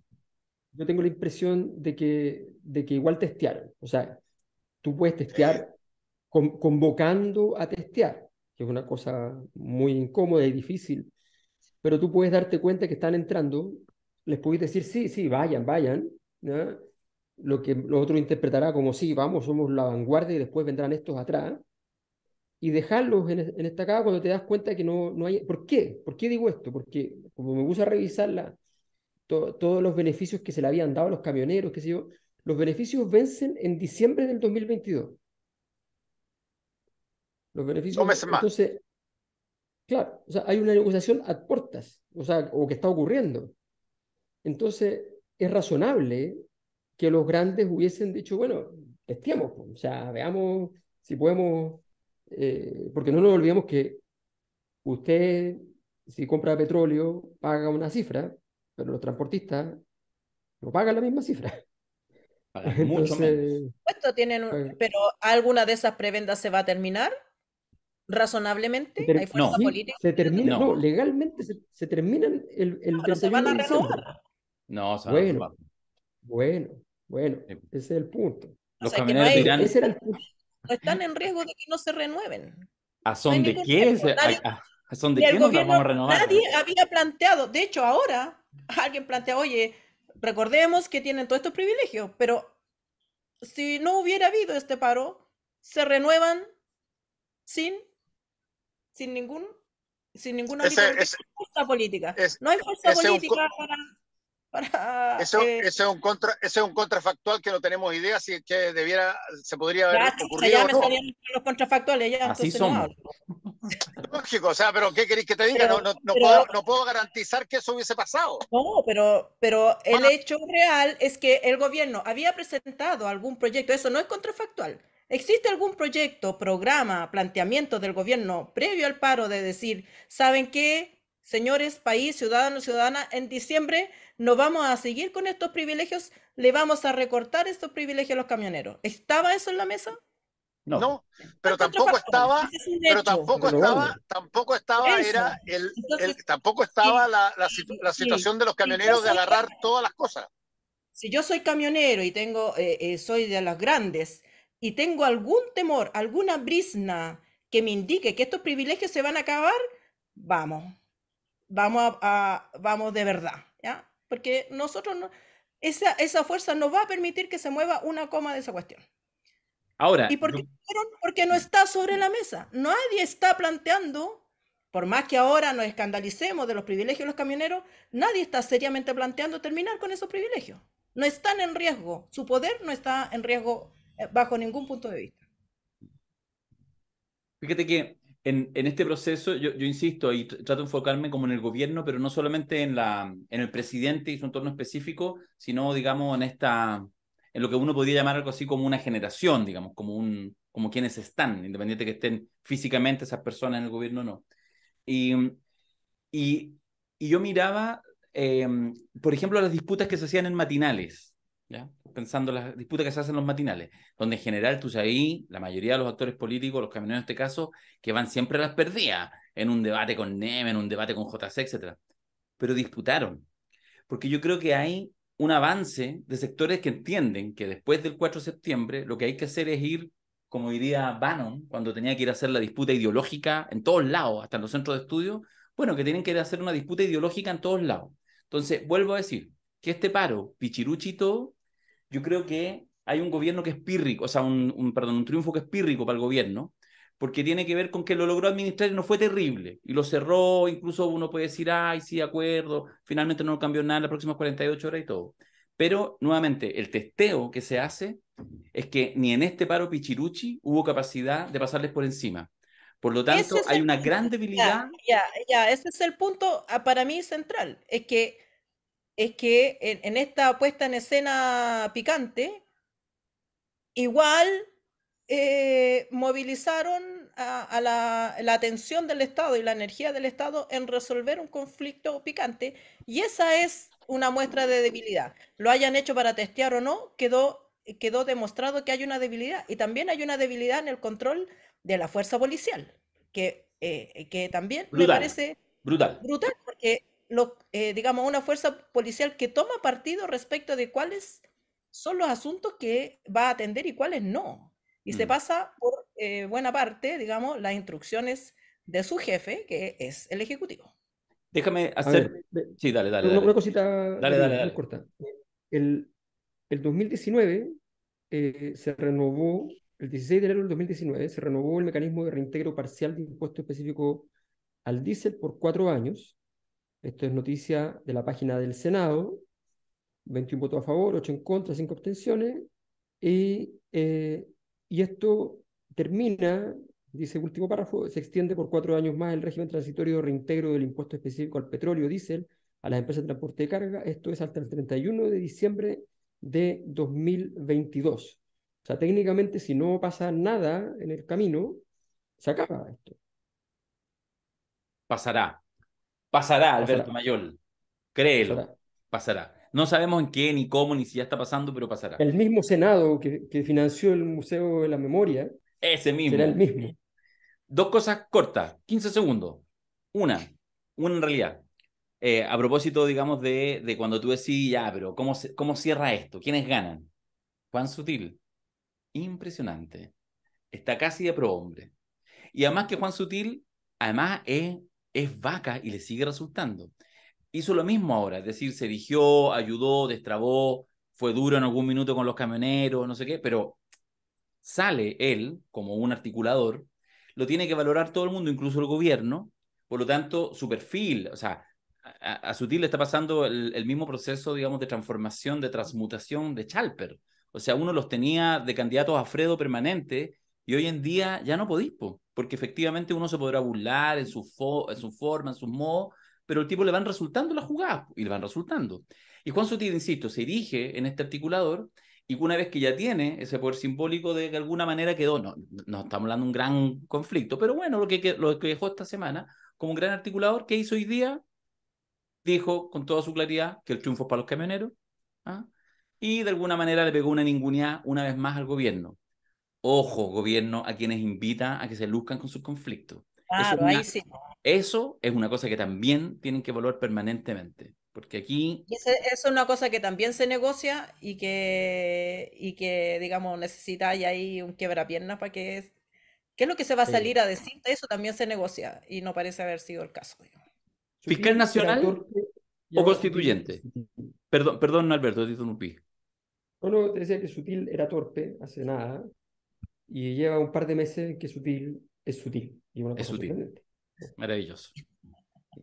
yo tengo la impresión de que igual testearon. O sea, tú puedes testear convocando a testear, que es una cosa muy incómoda y difícil, pero tú puedes darte cuenta que están entrando, les puedes decir, sí, sí, vayan, ¿no? Lo que lo otro interpretará como, sí, vamos, somos la vanguardia y después vendrán estos atrás, y dejarlos en estacada cuando te das cuenta que no hay... ¿Por qué? ¿Por qué digo esto? Porque como me puse a revisar todos los beneficios que se le habían dado a los camioneros, qué sé yo, los beneficios vencen en diciembre del 2022. Los 2 beneficios, meses más. entonces, claro, o sea, hay una negociación a puertas, o sea, o que está ocurriendo. Entonces, es razonable que los grandes hubiesen dicho, bueno, testeemos, o sea, veamos si podemos, porque no nos olvidemos que usted, si compra petróleo, paga una cifra, pero los transportistas no pagan la misma cifra. Pagan mucho menos. Esto pero ¿alguna de esas prebendas se va a terminar razonablemente? ¿Hay fuerza No. política? Se termina, No. no, legalmente se terminan el Pero se van 31 a de diciembre. renovar. No, se van a renovar. Bueno, Sí. ese es el punto. Los O sea, que camioneros dirán, Ese era el punto. no están en riesgo de que no se renueven. ¿a No hay son de ningún qué? riesgo. Nadie- ¿A son de Y el qué nos gobierno, vamos a renovar? nadie había planteado, de hecho ahora alguien plantea, oye, recordemos que tienen todos estos privilegios, pero si no hubiera habido este paro, se renuevan sin ninguna fuerza política. No hay fuerza política para Ese es un contrafactual que no tenemos idea si que se podría haber ocurrido ya o me no. salían los contrafactuales, ya Así entonces no somos. hablo. Lógico, o sea, pero ¿qué queréis que te diga? No puedo garantizar que eso hubiese pasado. No, pero el hecho real es que el gobierno había presentado algún proyecto, eso no es contrafactual. ¿Existe algún proyecto, programa, planteamiento del gobierno previo al paro de decir, ¿saben qué, señores, país, ciudadanos, ciudadanas, en diciembre no vamos a seguir con estos privilegios, le vamos a recortar estos privilegios a los camioneros? ¿Estaba eso en la mesa? No, pero tampoco estaba, la situación de los camioneros de agarrar todas las cosas. Si yo soy camionero y soy de las grandes y tengo algún temor, alguna brizna que me indique que estos privilegios se van a acabar, vamos de verdad, ¿ya? Porque nosotros esa fuerza no va a permitir que se mueva una coma de esa cuestión. Ahora, ¿Y por qué? Porque no está sobre la mesa. Nadie está planteando, por más que ahora nos escandalicemos de los privilegios de los camioneros, nadie está seriamente planteando terminar con esos privilegios. No están en riesgo. Su poder no está en riesgo bajo ningún punto de vista. fíjate que en este proceso, yo insisto, y trato de enfocarme como en el gobierno, pero no solamente en el presidente y su entorno específico, sino, digamos, en lo que uno podría llamar algo así como una generación, digamos, como quienes están, independiente que estén físicamente esas personas en el gobierno o no. Y yo miraba, por ejemplo, las disputas que se hacían en matinales, ¿ya? Pensando en las disputas que se hacen en los matinales, donde en general tú sabes ahí, la mayoría de los actores políticos, los camioneros en este caso, que van siempre a las perdidas, en un debate con Neme, en un debate con JC, etc. pero disputaron. Porque yo creo que hay un avance de sectores que entienden que después del 4 de septiembre lo que hay que hacer es ir, como diría Bannon, cuando tenía que ir a hacer la disputa ideológica en todos lados, hasta en los centros de estudio, bueno, que tienen que ir a hacer una disputa ideológica en todos lados. Entonces, vuelvo a decir que este paro, pichiruchi y todo, yo creo que hay un gobierno que es pírrico, o sea, un triunfo que es pírrico para el gobierno, porque tiene que ver con que lo logró administrar y no fue terrible, y lo cerró, incluso uno puede decir, ay, sí, de acuerdo, finalmente no cambió nada en las próximas 48 horas y todo. Pero, nuevamente, el testeo que se hace es que ni en este paro pichiruchi hubo capacidad de pasarles por encima. Por lo Ese tanto, es hay el una punto. gran debilidad. Ese es el punto para mí central. Es que en esta puesta en escena picante, igual movilizaron a la atención del Estado y la energía del Estado en resolver un conflicto picante, y esa es una muestra de debilidad. Lo hayan hecho para testear o no, quedó demostrado que hay una debilidad, y también hay una debilidad en el control de la fuerza policial, que también me Brutal, parece brutal. brutal, porque digamos, una fuerza policial que toma partido respecto de cuáles son los asuntos que va a atender y cuáles no. Y se pasa por buena parte, digamos, las instrucciones de su jefe, que es el Ejecutivo. Déjame A hacer... ver, Sí, dale, dale, una dale. cosita Dale, dale, rápida, muy dale. corta. El, el 2019 se renovó, el 16 de enero del 2019, se renovó el mecanismo de reintegro parcial de impuesto específico al diésel por 4 años. Esto es noticia de la página del Senado. 21 votos a favor, 8 en contra, 5 abstenciones. Y esto termina, dice el último párrafo, se extiende por 4 años más el régimen transitorio de reintegro del impuesto específico al petróleo, diésel, a las empresas de transporte de carga. Esto es hasta el 31 de diciembre de 2022. O sea, técnicamente, si no pasa nada en el camino, se acaba esto. Pasará. Pasará, Alberto Pasará, Mayol. Créelo. pasará. Pasará. No sabemos en qué, ni cómo, ni si ya está pasando, pero pasará. El mismo Senado que financió el Museo de la Memoria Ese será el mismo. mismo. Dos cosas cortas, 15 segundos. Una en realidad. A propósito, digamos, de cuando tú decís, ya, pero ¿cómo cierra esto? ¿Quiénes ganan? Juan Sutil. Impresionante. Está casi de prohombre. Y además que Juan Sutil, además es vaca y le sigue resultando. Hizo lo mismo ahora, es decir, se erigió, ayudó, destrabó, fue duro en algún minuto con los camioneros, no sé qué, pero sale él como un articulador, lo tiene que valorar todo el mundo, incluso el gobierno, por lo tanto, su perfil, o sea, a Sutil le está pasando el mismo proceso, digamos, de transformación, de transmutación de Chalper. O sea, uno los tenía de candidatos a Fredo permanente y hoy en día ya no podís, porque efectivamente uno se podrá burlar en su forma, en sus modos, pero el tipo le van resultando las jugadas y le van resultando. Y Juan Sutil, insisto, se erige en este articulador y una vez que ya tiene ese poder simbólico, de alguna manera quedó, no estamos hablando de un gran conflicto, pero bueno, lo que dejó esta semana como un gran articulador, ¿qué hizo hoy día? Dijo con toda su claridad que el triunfo es para los camioneros, ¿ah? Y de alguna manera le pegó una ninguneada una vez más al gobierno. Ojo, gobierno, a quienes invita a que se luzcan con sus conflictos. Claro, ahí sí. Eso es una cosa que también tienen que evaluar permanentemente, porque aquí... Y es una cosa que también se negocia y que digamos, necesita ahí un quiebrapiernas para que... ¿Qué es lo que se va a salir a decir? Eso también se negocia y no parece haber sido el caso. ¿Fiscal Sutil era nacional torpe y o ahora constituyente? Sutil. Perdón, Alberto, te interrumpí. No, te decía que Sutil era torpe hace nada y lleva un par de meses que Sutil es sutil y una Es cosa sutil. sorprendente. Maravilloso.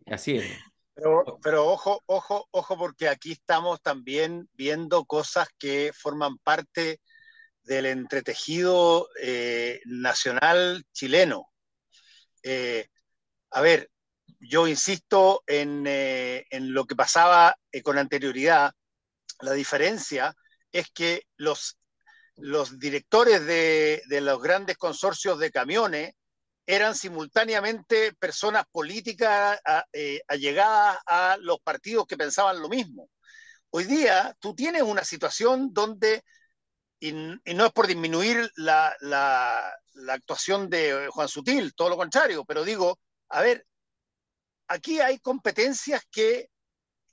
Así es. Pero ojo, porque aquí estamos también viendo cosas que forman parte del entretejido nacional chileno. A ver, yo insisto en lo que pasaba con anterioridad. La diferencia es que los directores de los grandes consorcios de camiones eran simultáneamente personas políticas allegadas a los partidos que pensaban lo mismo. Hoy día tú tienes una situación donde, y no es por disminuir la actuación de Juan Sutil, todo lo contrario, pero digo, a ver, aquí hay competencias que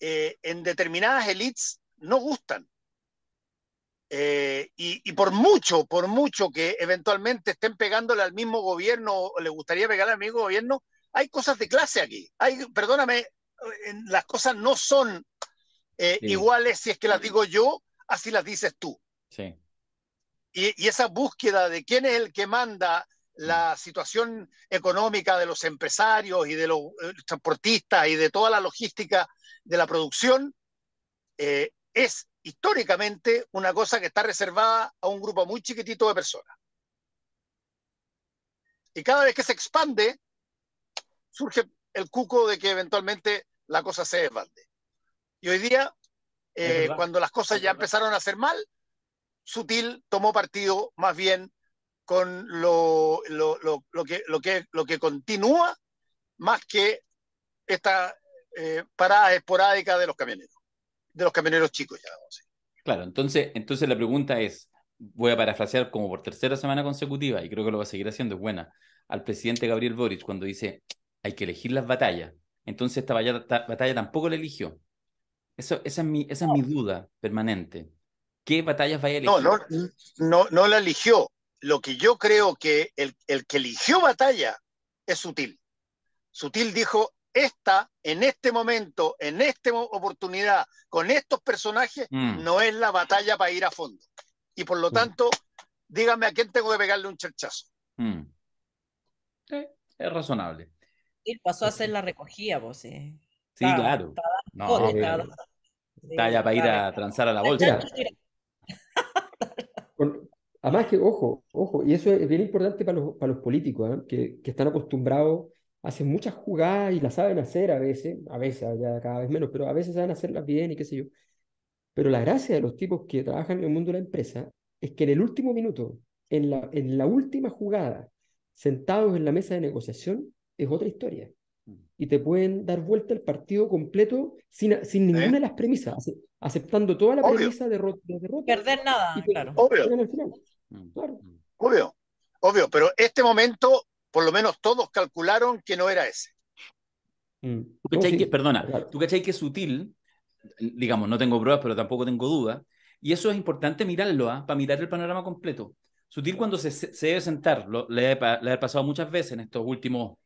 en determinadas élites no gustan. Y por mucho que eventualmente estén pegándole al mismo gobierno o le gustaría pegarle al mismo gobierno, hay cosas de clase aquí. Perdóname, las cosas no son iguales si es que las digo yo, así las dices tú. Sí. Y esa búsqueda de quién es el que manda la situación económica de los empresarios y de los transportistas y de toda la logística de la producción es históricamente una cosa que está reservada a un grupo muy chiquitito de personas. Y cada vez que se expande, surge el cuco de que eventualmente la cosa se desbande. Y hoy día, cuando las cosas ya empezaron a hacer mal, Sutil tomó partido más bien con lo que continúa, más que esta parada esporádica de los camioneros chicos, ya vamos a decir. Claro, entonces la pregunta es, voy a parafrasear como por tercera semana consecutiva, y creo que lo va a seguir haciendo, es buena, al presidente Gabriel Boric, cuando dice, hay que elegir las batallas. Entonces esta batalla tampoco la eligió. Esa es mi duda permanente. ¿Qué batallas vaya a elegir? No la eligió. Lo que yo creo que el que eligió batalla es Sutil. Sutil dijo, en este momento, en esta oportunidad, con estos personajes, no es la batalla para ir a fondo. Y por lo tanto, dígame a quién tengo que pegarle un cherchazo. Es razonable. Y pasó a hacer la recogida, pues sí. Sí, claro. No, está ya para ir a transar a la bolsa. Además que, ojo, y eso es bien importante para los políticos, que están acostumbrados, hacen muchas jugadas y las saben hacer a veces ya cada vez menos, pero a veces saben hacerlas bien y qué sé yo. Pero la gracia de los tipos que trabajan en el mundo de la empresa es que en el último minuto, en la última jugada, sentados en la mesa de negociación, es otra historia. Y te pueden dar vuelta el partido completo sin ninguna de las premisas, aceptando toda la premisa de derrota. Perder nada, y claro. Obvio. Al final. Claro. Obvio, pero este momento, por lo menos todos calcularon que no era ese. ¿Tú cachai que Sutil, digamos, no tengo pruebas, pero tampoco tengo dudas, y eso es importante mirarlo, para mirar el panorama completo. Sutil cuando se debe sentar, le ha pasado muchas veces en estos últimos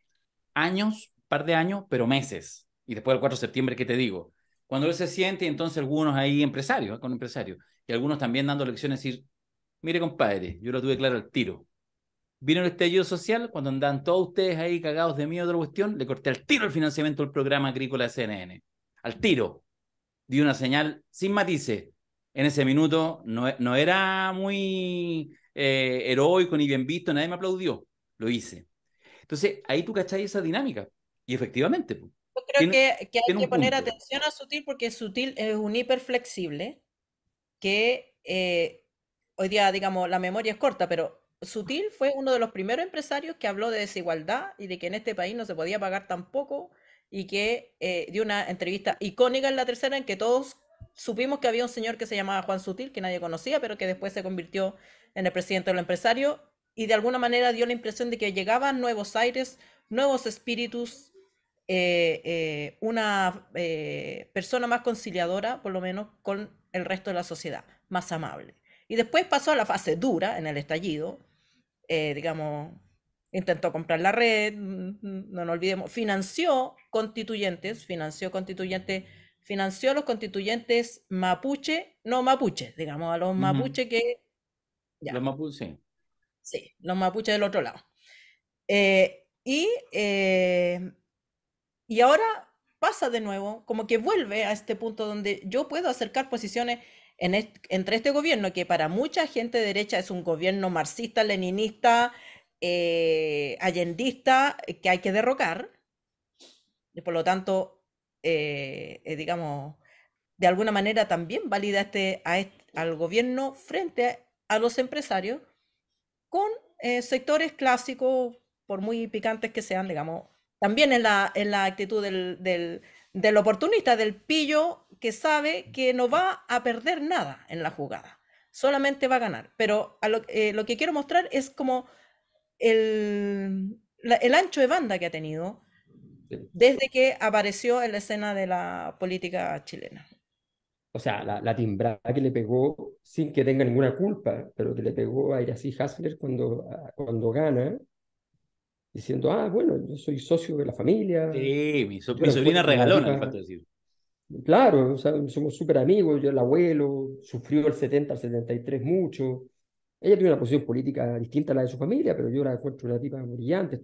años, par de años, pero meses, y después del 4 de septiembre, ¿qué te digo? Cuando él se siente, y entonces algunos ahí empresarios, con empresarios, y algunos también dando lecciones, decir, mire compadre, yo lo tuve claro al tiro. Vino el estallido social, cuando andan todos ustedes ahí cagados de miedo de la cuestión, le corté al tiro el financiamiento del programa agrícola de CNN. Al tiro. Di una señal sin matices. En ese minuto no era muy heroico ni bien visto, nadie me aplaudió. Lo hice. Entonces, ahí tú cachai esa dinámica. Y efectivamente. Yo creo que hay que poner atención a Sutil porque Sutil es un hiperflexible que hoy día, digamos, la memoria es corta, pero Sutil fue uno de los primeros empresarios que habló de desigualdad y de que en este país no se podía pagar tan poco y que dio una entrevista icónica en La Tercera en que todos supimos que había un señor que se llamaba Juan Sutil, que nadie conocía, pero que después se convirtió en el presidente de los empresarios y de alguna manera dio la impresión de que llegaban nuevos aires, nuevos espíritus, una persona más conciliadora, por lo menos, con el resto de la sociedad, más amable. Y después pasó a la fase dura, en el estallido, digamos, intentó comprar la red, no nos olvidemos, financió a los constituyentes mapuche, no mapuche, digamos, a los mapuche que... Ya. Los mapuche, sí, los mapuches del otro lado. Y ahora pasa de nuevo, como que vuelve a este punto donde yo puedo acercar posiciones entre este gobierno, que para mucha gente de derecha es un gobierno marxista, leninista, allendista, que hay que derrocar, y por lo tanto, digamos, de alguna manera también valida al gobierno frente a los empresarios, con sectores clásicos, por muy picantes que sean, digamos, también en la actitud del oportunista, del pillo que sabe que no va a perder nada en la jugada, solamente va a ganar. Pero lo que quiero mostrar es como el ancho de banda que ha tenido Sí. desde que apareció en la escena de la política chilena. O sea, la timbrada que le pegó sin que tenga ninguna culpa, pero que le pegó a Iracy Hasler cuando gana, diciendo, bueno, yo soy socio de la familia, Sí, yo mi la sobrina encuentro una regalona, le tipa, falta decir. claro, o sea, somos súper amigos, yo el abuelo, sufrió el 70 al 73 mucho. Ella tiene una posición política distinta a la de su familia, pero yo la encuentro una tipa brillante,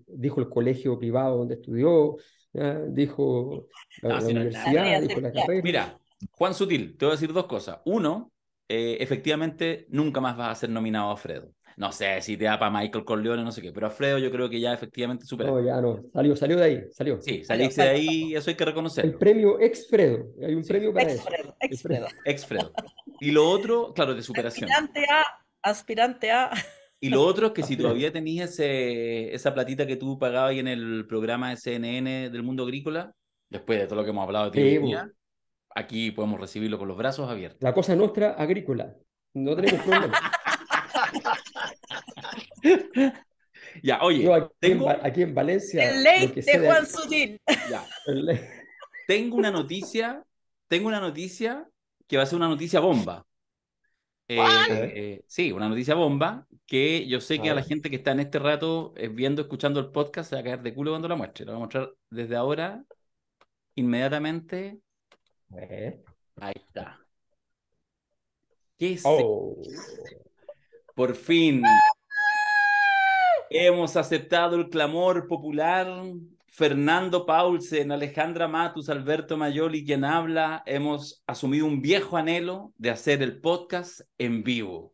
dijo el colegio privado donde estudió, ¿ya? Dijo No, la si no es La nada. universidad, rea dijo la circular. carrera. Mira, Juan Sutil, te voy a decir dos cosas. Uno, efectivamente, nunca más vas a ser nominado a Fredo. No sé si te da para Michael Corleone, no sé qué, pero a Fredo yo creo que ya efectivamente No, superaste. ya no, salió de ahí, salió. Sí, Salió, saliste de salió. ahí, eso hay que El reconocerlo. premio Ex-Fredo, hay un Sí, premio para eso. Ex-Fredo, El ex-Fredo. ex Fredo. Y lo otro, claro, de superación. Aspirante a. Y lo otro es que si Aspirante. todavía tenías esa platita que tú pagabas ahí en el programa de CNN del mundo agrícola, después de todo lo que hemos hablado de ti hoy Sí, día, aquí podemos recibirlo con los brazos abiertos. la cosa nuestra agrícola, no tenemos problema. Ya, Yo oye, aquí en Valencia, El lo late que de sé Juan Sutil. ya, el- tengo una noticia, tengo una noticia que va a ser una noticia bomba. a ver, Sí, una noticia bomba que yo sé a que a la ver, gente que está en este rato viendo, escuchando el podcast, se va a caer de culo cuando la muestre. La voy a mostrar desde ahora, inmediatamente. a ver. Ahí está. ¿Qué es? Oh, Por fin hemos aceptado el clamor popular. Fernando Paulsen, Alejandra Matus, Alberto Mayoli, quien habla, hemos asumido un viejo anhelo de hacer el podcast en vivo.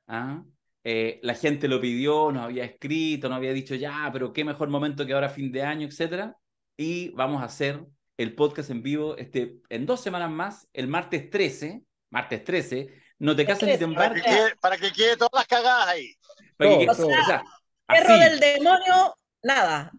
¿Ah? La gente lo pidió, nos había escrito, nos había dicho ya, pero qué mejor momento que ahora fin de año, etcétera. Y vamos a hacer el podcast en vivo en 2 semanas más, el martes 13. Martes 13. No te El casas ni te 13, o embarques. sea, Para que quede todas las cagadas ahí. Para o que, sea, o sea, perro así. del demonio, nada.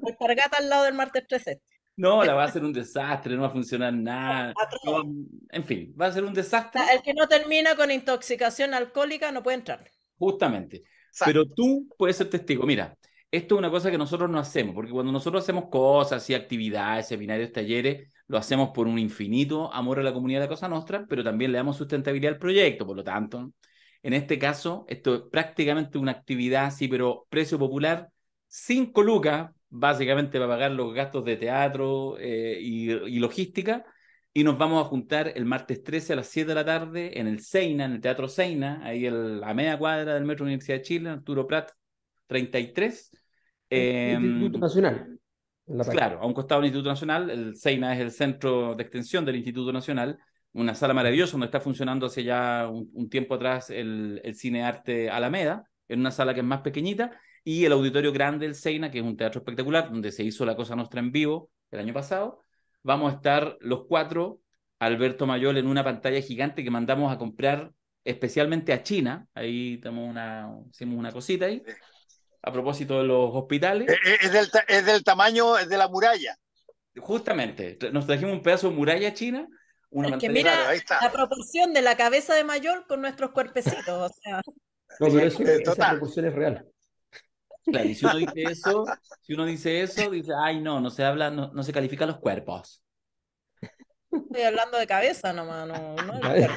Alpargata al lado del martes 13. No, la va a ser un desastre, no va a funcionar nada. No, en fin, va a ser un desastre, El que no termina con intoxicación alcohólica no puede entrar. justamente. Exacto. Pero tú puedes ser testigo. Mira, esto es una cosa que nosotros no hacemos, porque cuando nosotros hacemos cosas y actividades, seminarios, talleres, lo hacemos por un infinito amor a la comunidad de Cosa Nostra, pero también le damos sustentabilidad al proyecto. Por lo tanto, en este caso, esto es prácticamente una actividad, sí, pero precio popular, 5 lucas, básicamente para pagar los gastos de teatro y logística. Y nos vamos a juntar el martes 13 a las 7 de la tarde en el Seina, en el Teatro Seina, ahí a media cuadra del Metro Universidad de Chile, Arturo Prat 33. Eh, Instituto Nacional, en la página. claro, a un costado del Instituto Nacional, el Seina es el centro de extensión del Instituto Nacional, una sala maravillosa donde está funcionando hace ya un tiempo atrás el Cine Arte Alameda, en una sala que es más pequeñita, y el auditorio grande del Seina, que es un teatro espectacular, donde se hizo La Cosa Nostra en vivo el año pasado. Vamos a estar los cuatro, Alberto Mayol, en una pantalla gigante que mandamos a comprar especialmente a China. Ahí hicimos una cosita ahí, a propósito de los hospitales. Es del tamaño de la muralla. Justamente, nos trajimos un pedazo de muralla china, una Es que pantalla. mira Claro, ahí está. la proporción de la cabeza de Mayol con nuestros cuerpecitos. O sea, No, pero esa Total. proporción es real. Claro, y si uno dice eso, dice, ay, no se habla, no se califican los cuerpos. estoy hablando de cabeza nomás, no del A ver,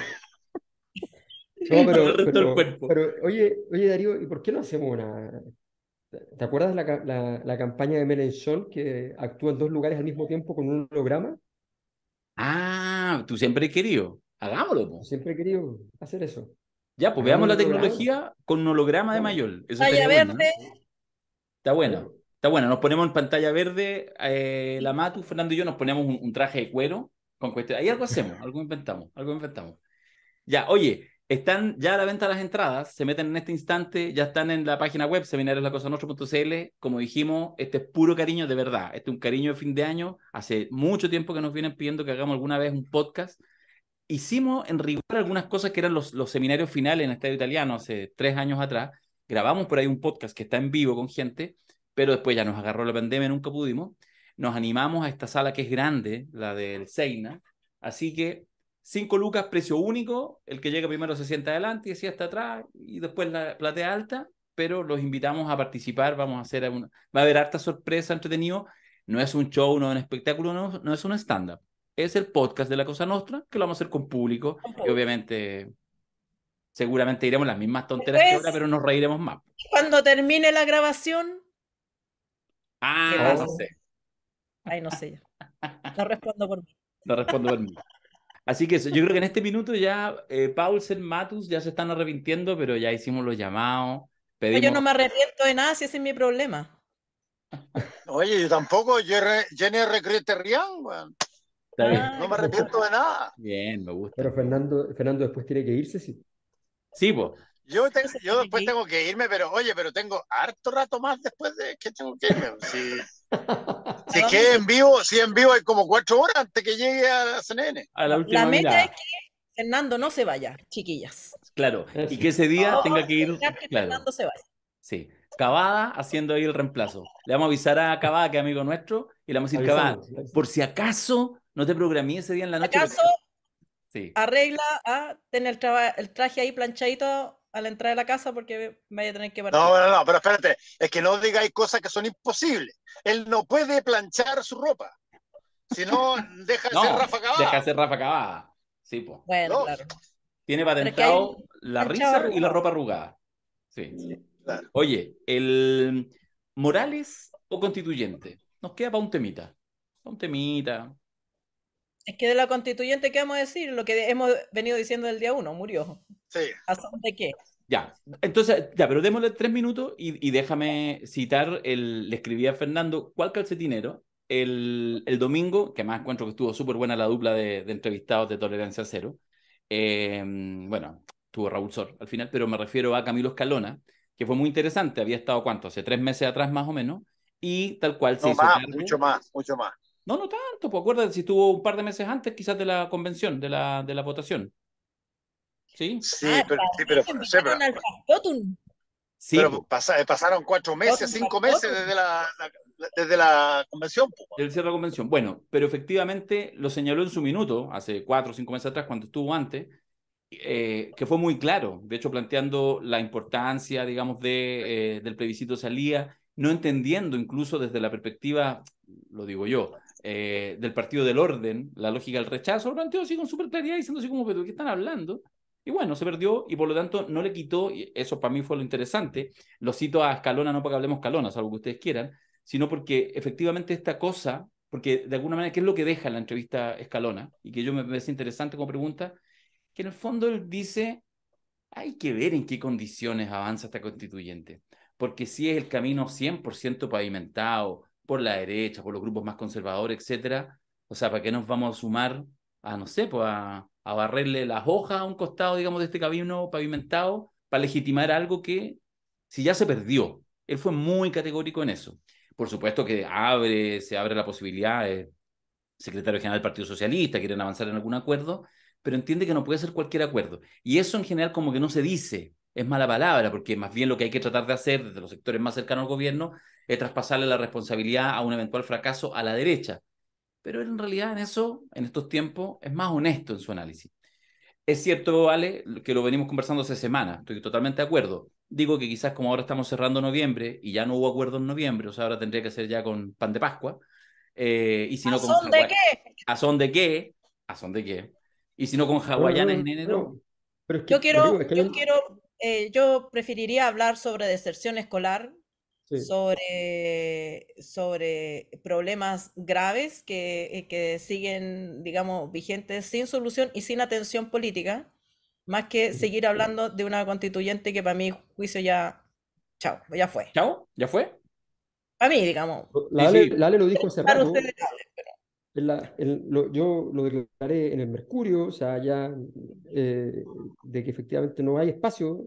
cuerpo. no, No del resto del cuerpo. oye, Darío, ¿y por qué no hacemos una... ¿Te acuerdas la campaña de Melenchon que actúa en dos lugares al mismo tiempo con un holograma? Ah, tú siempre has querido. Hagámoslo, Yo po. siempre he querido hacer eso. Ya, pues veamos Hagamos la un holograma. tecnología con un holograma de Vamos. Mayol. Eso Pantalla estaría bueno, ¿eh? verde, Está ¿Eh? bueno. Está bueno. Nos ponemos en pantalla verde, la Matu, Fernando y yo nos ponemos un traje de cuero con cuestión. Ahí algo hacemos, algo inventamos, algo inventamos. Ya, oye, están ya a la venta las entradas, se meten en este instante, ya están en la página web seminarioslacosanostra.cl. Como dijimos, este es puro cariño de verdad, este es un cariño de fin de año. Hace mucho tiempo que nos vienen pidiendo que hagamos alguna vez un podcast. Hicimos en rigor algunas cosas que eran los seminarios finales en el Estadio Italiano hace 3 años atrás. Grabamos por ahí un podcast que está en vivo con gente, pero después ya nos agarró la pandemia, nunca pudimos. Nos animamos a esta sala que es grande, la del Seina, así que 5 lucas, precio único, el que llega primero se sienta adelante y así hasta atrás, y después la platea alta, pero los invitamos a participar, va a haber harta sorpresa, entretenido. no es un show, no es un espectáculo, no es un stand-up. Es el podcast de La Cosa Nostra, que lo vamos a hacer con público, y obviamente, seguramente diremos las mismas tonteras que ahora, Después, pero nos reiremos más. cuando termine la grabación, ¿qué Ah, no pasa? Oh, sé, Ay, no sé yo. No respondo por mí. no respondo por mí. Así que eso, yo creo que en este minuto ya Paulsen, Matus ya se están arrepintiendo, pero ya hicimos los llamados, No, yo no pedimos... me arrepiento de nada si ese es mi problema. Oye, yo tampoco, Jenny Recreterian, weón. Está bien, Ah, No me arrepiento de nada. bien, me gusta. pero Fernando después tiene que irse, sí. Sí, pues, Yo, ¿cómo se yo tiene que después ir? tengo que irme, pero oye, pero tengo harto rato más después de que tengo que irme. ¿A Si es dónde que se- en vivo, si en vivo hay como 4 horas antes que llegue a CNN. a la No, la última meta es mirada, que Fernando no se vaya, chiquillas. claro, y Eso. que ese día Vamos tenga a que ir, lograr que claro, Fernando se vaya. sí, Cavada haciendo ahí el reemplazo. Le vamos a avisar a Cavada, que es amigo nuestro, y le vamos a decir, Cavada, Avisamos. por si acaso no te programé ese día en la noche, ¿Acaso sí, arregla a tener el traje ahí planchadito a la entrada de la casa porque vaya a tener que partir? No, pero espérate, es que no digáis cosas que son imposibles. Él no puede planchar su ropa, si no deja de ser no, Rafa deja de Cavada. ser Rafa Cavada, sí, pues. Bueno, claro. Lógico, Tiene Pero es que hay patentado un la planchado risa y la arrugado. ropa arrugada, sí. claro. Oye, el Morales o constituyente, nos queda para un temita, un temita. Es que de la constituyente, ¿qué vamos a decir? Lo que hemos venido diciendo del día 1, murió. Sí. ¿A son de qué? Ya, entonces, ya, pero démosle 3 minutos y déjame citar, le escribí a Fernando, ¿cuál calcetinero? El domingo, que además encuentro que estuvo súper buena la dupla de entrevistados de Tolerancia Cero. Bueno, tuvo Raúl Sor al final, pero me refiero a Camilo Escalona, que fue muy interesante, había estado, ¿cuánto? Hace 3 meses atrás más o menos, y tal cual se No hizo más, cargo. mucho más, mucho más. No, no tanto, pues acuérdate si estuvo un par de meses antes quizás de la convención, de la votación. ¿Sí? Sí, pero, sí, pero, sí, Invitaron al factotum. Sí, pero pues. pasaron 4 meses, 5 meses desde la convención. Pues. Del cierre de la convención. Bueno, pero efectivamente lo señaló en su minuto, hace 4 o 5 meses atrás, cuando estuvo antes, que fue muy claro, de hecho planteando la importancia, digamos, del plebiscito de salida, no entendiendo incluso desde la perspectiva, lo digo yo, del partido del orden, la lógica del rechazo, lo planteó así con súper claridad, diciendo así como, pero ¿de qué están hablando? Y bueno, se perdió y por lo tanto no le quitó, y eso para mí fue lo interesante, lo cito a Escalona, no para que hablemos Escalona, salvo que ustedes quieran, sino porque efectivamente esta cosa, porque de alguna manera, ¿qué es lo que deja en la entrevista Escalona? Y que yo me parece interesante como pregunta, que en el fondo él dice, hay que ver en qué condiciones avanza esta constituyente, porque si es el camino 100% pavimentado por la derecha, por los grupos más conservadores, etcétera, o sea, ¿para qué nos vamos a sumar a, no sé, pues a barrerle las hojas a un costado, digamos, de este camino pavimentado para legitimar algo que, si ya se perdió? Él fue muy categórico en eso. Por supuesto que se abre la posibilidad de secretario general del Partido Socialista, quieren avanzar en algún acuerdo, pero entiende que no puede ser cualquier acuerdo. Y eso en general como que no se dice, es mala palabra, porque más bien lo que hay que tratar de hacer desde los sectores más cercanos al gobierno es traspasarle la responsabilidad a un eventual fracaso a la derecha. Pero él en realidad en eso, en estos tiempos, es más honesto en su análisis. Es cierto, Ale, que lo venimos conversando hace semanas, estoy totalmente de acuerdo. Digo que quizás como ahora estamos cerrando noviembre y ya no hubo acuerdo en noviembre, o sea, ahora tendría que ser ya con pan de Pascua, y si ¿A no con son de qué? ¿A son de qué? ¿A son de qué? Y si no con No, no, hawaianas no, en enero, no. Pero es Yo que, Rodrigo, es que hay yo preferiría hablar sobre deserción escolar, sí. sobre problemas graves que siguen, digamos, vigentes sin solución y sin atención política, más que seguir hablando de una constituyente que para mi juicio ya, chao, ya fue. ¿chao? ¿Ya fue? A mí, digamos, Sí, sí. La Ale lo dijo hace para rato. ustedes. Yo lo declaré en el Mercurio, o sea, ya de que efectivamente no hay espacio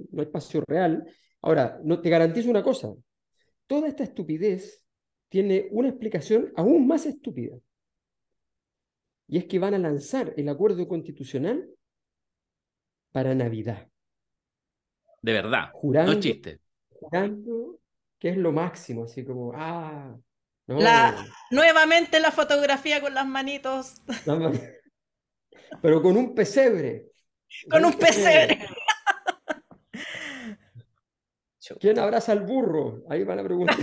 real. Ahora, no te garantizo una cosa, toda esta estupidez tiene una explicación aún más estúpida, y es que van a lanzar el acuerdo constitucional para Navidad, De verdad, no es jurando, chiste. jurando que es lo máximo, así como, no, Nuevamente la fotografía con las manitos, no, pero con un pesebre, con un pesebre. ¿Quién abraza al burro? Ahí van a preguntar.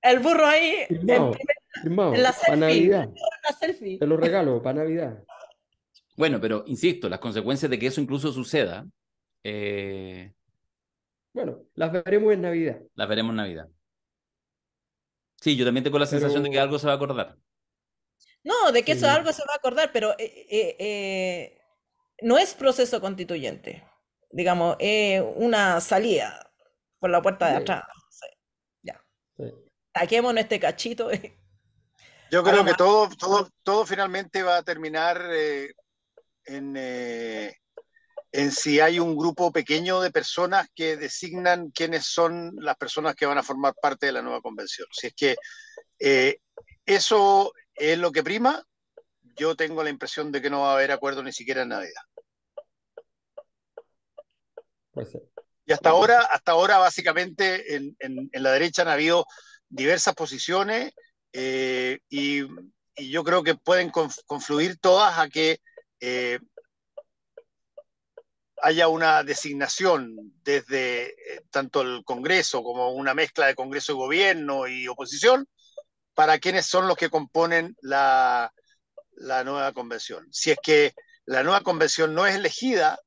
El burro ahí Firmado, en firmado, la para selfie. Navidad. La selfie. Te lo regalo, para Navidad. Bueno, pero insisto, las consecuencias de que eso incluso suceda, eh, Bueno, las veremos en Navidad. las veremos en Navidad. Sí, yo también tengo la sensación de que Pero algo se va a acordar. No, de que eso sí, algo se va a acordar, pero no es proceso constituyente. Digamos, una salida por la puerta de sí, atrás. Sí, ya. sí. Saquémonos este cachito. Yo creo que Hagamos. todo finalmente va a terminar en, en si hay un grupo pequeño de personas que designan quiénes son las personas que van a formar parte de la nueva convención. Si es que eh, eso es lo que prima, yo tengo la impresión de que no va a haber acuerdo ni siquiera en Navidad. Puede ser. Y hasta ahora básicamente en la derecha han habido diversas posiciones y yo creo que pueden confluir todas a que haya una designación desde tanto el Congreso como una mezcla de Congreso y gobierno y oposición para quienes son los que componen la nueva convención. Si es que la nueva convención no es elegida,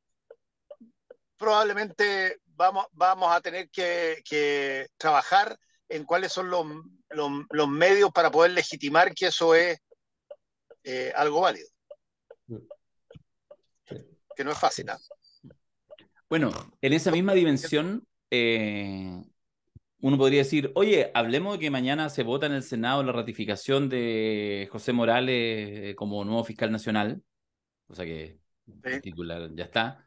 probablemente vamos a tener que trabajar en cuáles son los medios para poder legitimar que eso es algo válido, Sí, que no es fácil. ¿Eh? Bueno, en esa misma dimensión, uno podría decir, oye, hablemos de que mañana se vota en el Senado la ratificación de José Morales como nuevo fiscal nacional, o sea que el Sí. titular ya está.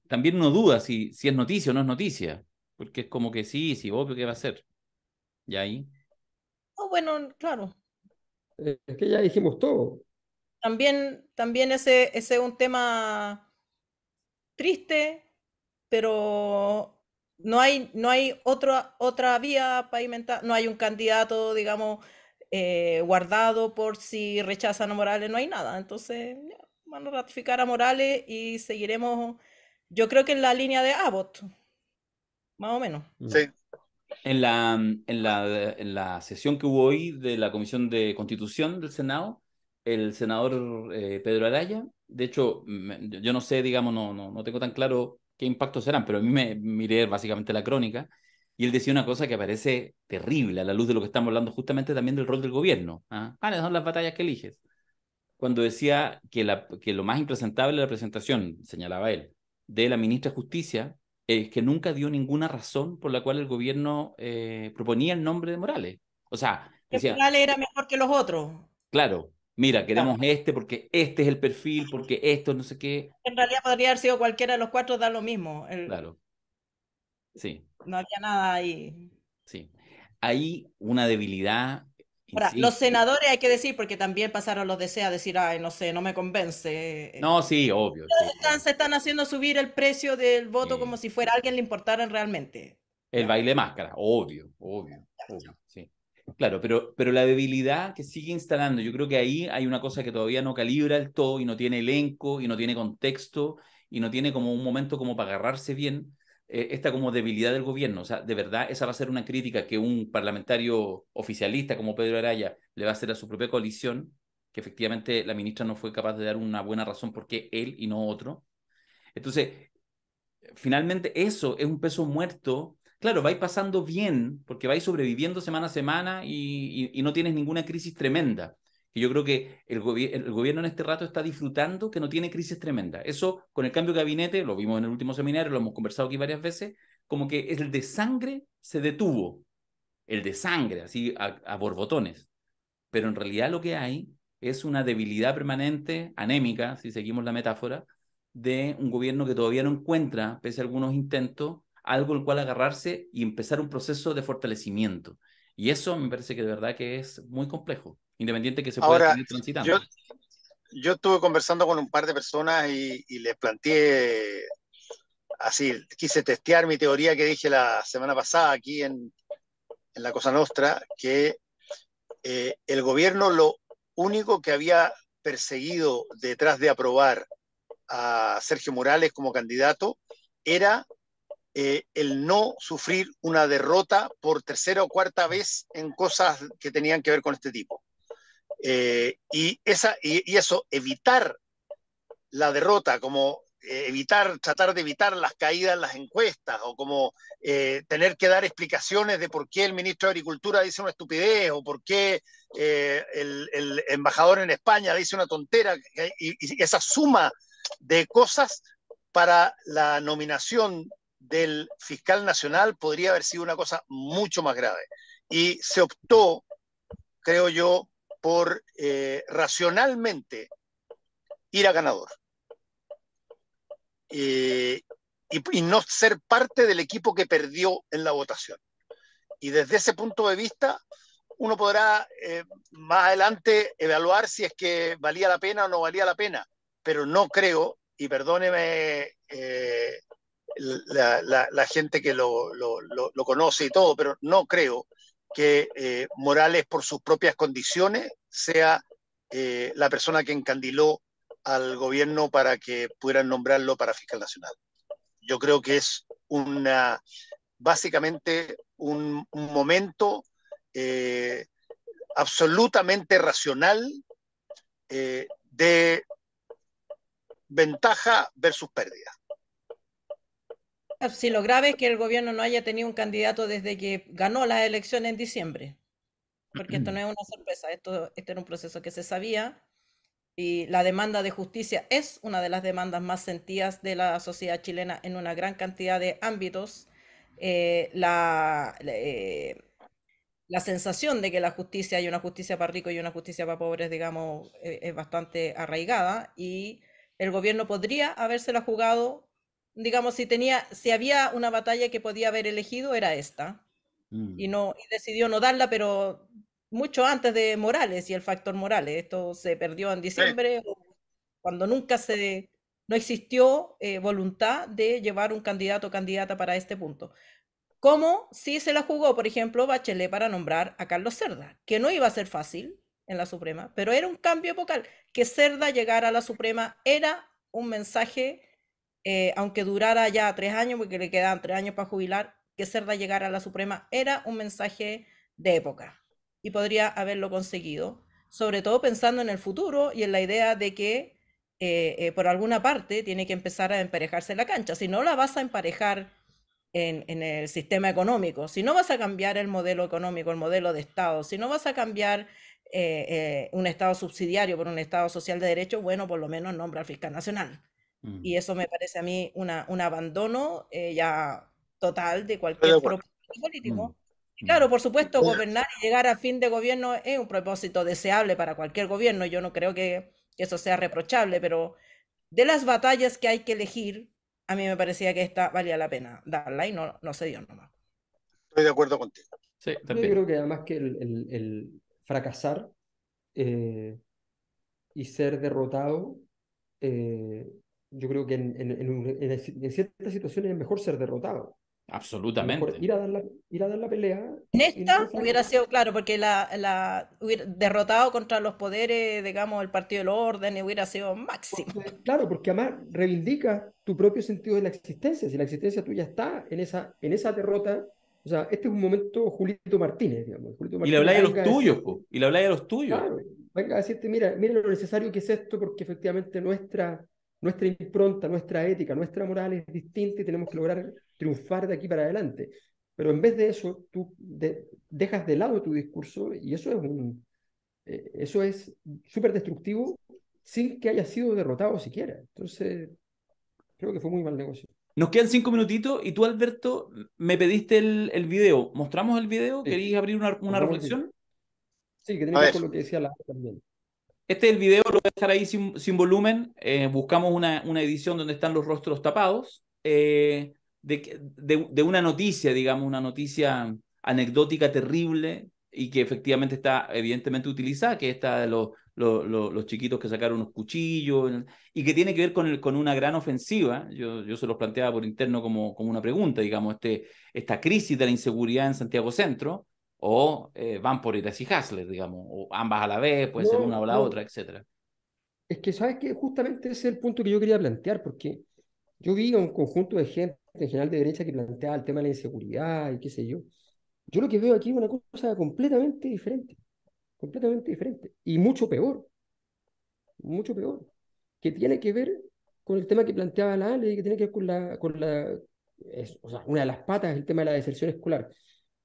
También uno duda si es noticia o no es noticia, porque es como que sí, obvio que va a ser. Y ahí, Oh, bueno, claro. Es que ya dijimos todo. También ese es un tema triste, pero no hay otra vía pavimentada, no hay un candidato, digamos, guardado por si rechazan a Morales, no hay nada. Entonces, ya, van a ratificar a Morales y seguiremos, yo creo que en la línea de Abbott, más o menos. Sí. en la sesión que hubo hoy de la Comisión de Constitución del Senado, el senador Pedro Araya, de hecho, yo no sé, digamos, no tengo tan claro qué impactos serán, pero a mí me miré básicamente la crónica y él decía una cosa que parece terrible a la luz de lo que estamos hablando justamente también del rol del gobierno. ¿Ah? ¿Cuáles son las batallas que eliges? Cuando decía que lo más impresentable de la presentación, señalaba él, de la ministra de Justicia, es que nunca dio ninguna razón por la cual el gobierno proponía el nombre de Morales. O sea, Que decía, Morales era mejor que los otros. claro, mira, Claro. queremos este porque este es el perfil, porque esto no sé qué. En realidad podría haber sido cualquiera de los cuatro, da lo mismo. Claro, sí, No había nada ahí. sí. Hay una debilidad, Ahora, los insisto. senadores hay que decir, porque también pasaron los deseos a decir, ay, no sé, no me convence. No, sí, obvio, sí. Se están haciendo subir el precio del voto como Sí. si fuera a alguien le importaran realmente. El Ya. baile máscara, obvio, sí. Claro, pero la debilidad que sigue instalando, yo creo que ahí hay una cosa que todavía no calibra el todo y no tiene elenco y no tiene contexto y no tiene como un momento como para agarrarse bien esta como debilidad del gobierno. O sea, de verdad esa va a ser una crítica que un parlamentario oficialista como Pedro Araya le va a hacer a su propia coalición, que efectivamente la ministra no fue capaz de dar una buena razón por qué él y no otro. Entonces, finalmente eso es un peso muerto. Claro, vais pasando bien, porque vais sobreviviendo semana a semana y no tienes ninguna crisis tremenda. Y yo creo que el gobierno en este rato está disfrutando que no tiene crisis tremenda. Eso, con el cambio de gabinete, lo vimos en el último seminario, lo hemos conversado aquí varias veces, como que el de sangre se detuvo. El de sangre, así a borbotones. Pero en realidad lo que hay es una debilidad permanente, anémica, si seguimos la metáfora, de un gobierno que todavía no encuentra, pese a algunos intentos, algo al cual agarrarse y empezar un proceso de fortalecimiento. Y eso me parece que de verdad que es muy complejo, independiente que se pueda Ahora, seguir yo, transitando. yo estuve conversando con un par de personas y les planteé, así, quise testear mi teoría que dije la semana pasada aquí en la Cosa Nostra, que el gobierno lo único que había perseguido detrás de aprobar a Sergio Morales como candidato era el no sufrir una derrota por tercera o cuarta vez en cosas que tenían que ver con este tipo. Y eso, evitar la derrota, como tratar de evitar las caídas en las encuestas, o como tener que dar explicaciones de por qué el ministro de Agricultura dice una estupidez, o por qué el embajador en España dice una tontera, y esa suma de cosas para la nominación del fiscal nacional podría haber sido una cosa mucho más grave. Y se optó, creo yo, por racionalmente ir a ganador. Y no ser parte del equipo que perdió en la votación. Y desde ese punto de vista, uno podrá más adelante evaluar si es que valía la pena o no valía la pena, pero no creo, y perdóneme la gente que lo conoce y todo, pero no creo que Morales, por sus propias condiciones, sea la persona que encandiló al gobierno para que pudieran nombrarlo para fiscal nacional. Yo creo que es básicamente un momento absolutamente racional de ventaja versus pérdida. Si lo grave es que el gobierno no haya tenido un candidato desde que ganó las elecciones en diciembre, porque esto no es una sorpresa, esto era un proceso que se sabía, y la demanda de justicia es una de las demandas más sentidas de la sociedad chilena en una gran cantidad de ámbitos. La sensación de que la justicia, hay una justicia para ricos y una justicia para pobres, digamos, es bastante arraigada, y el gobierno podría habérsela jugado, digamos, si había una batalla que podía haber elegido, era esta, y decidió no darla, pero mucho antes de Morales y el factor Morales. Esto se perdió en diciembre, cuando no existió voluntad de llevar un candidato o candidata para este punto. Como si se la jugó, por ejemplo, Bachelet para nombrar a Carlos Cerda, que no iba a ser fácil en la Suprema, pero era un cambio epocal. Que Cerda llegara a la Suprema era un mensaje, aunque durara ya 3 años, porque le quedaban 3 años para jubilar, que Cerda llegara a la Suprema era un mensaje de época, y podría haberlo conseguido, sobre todo pensando en el futuro y en la idea de que por alguna parte tiene que empezar a emparejarse la cancha. Si no la vas a emparejar en el sistema económico, si no vas a cambiar el modelo económico, el modelo de Estado, si no vas a cambiar un Estado subsidiario por un Estado social de derecho, bueno, por lo menos nombra al fiscal nacional. Y eso me parece a mí un abandono ya total de cualquier propósito político. Y claro, por supuesto, gobernar y llegar a fin de gobierno es un propósito deseable para cualquier gobierno. Yo no creo que eso sea reprochable, pero de las batallas que hay que elegir, a mí me parecía que esta valía la pena darla, y no se dio nomás. Estoy de acuerdo contigo. Sí, Yo creo que además que el fracasar y ser derrotado, yo creo que en ciertas situaciones es mejor ser derrotado. Absolutamente. Mejor ir a dar la pelea. En esta hubiera sido, claro, porque hubiera derrotado contra los poderes, digamos, el Partido del Orden, hubiera sido máximo. Claro, porque además reivindica tu propio sentido de la existencia. Si la existencia tuya está en esa derrota, o sea, este es un momento Julito Martínez, digamos. Julito Martínez, y le habláis a los tuyos, y le habláis a los tuyos. Claro, venga a decirte, mira lo necesario que es esto, porque efectivamente nuestra impronta, nuestra ética, nuestra moral es distinta y tenemos que lograr triunfar de aquí para adelante. Pero en vez de eso, tú dejas de lado tu discurso, y eso es súper destructivo sin que haya sido derrotado siquiera. Entonces, creo que fue muy mal negocio. Nos quedan 5 minutitos y tú, Alberto, me pediste el video. ¿Mostramos el video? Sí. ¿Queréis abrir una reflexión? Sí, que tiene que ver con lo que decía la también. Este es el video, lo voy a dejar ahí sin volumen. Buscamos una edición donde están los rostros tapados, de una noticia, digamos, una noticia anecdótica terrible, y que efectivamente está evidentemente utilizada, que es esta de los chiquitos que sacaron unos cuchillos, y que tiene que ver con una gran ofensiva. Yo se los planteaba por interno como una pregunta, digamos, esta crisis de la inseguridad en Santiago Centro, o van por Iracy Hasler, digamos, o ambas a la vez, puede ser una o la otra, etc. Es que, ¿sabes qué? Justamente ese es el punto que yo quería plantear, porque yo vi a un conjunto de gente en general de derecha que planteaba el tema de la inseguridad y qué sé yo. Yo lo que veo aquí es una cosa completamente diferente, y mucho peor, que tiene que ver con el tema que planteaba la Ale, y que tiene que ver o sea, una de las patas es el tema de la deserción escolar.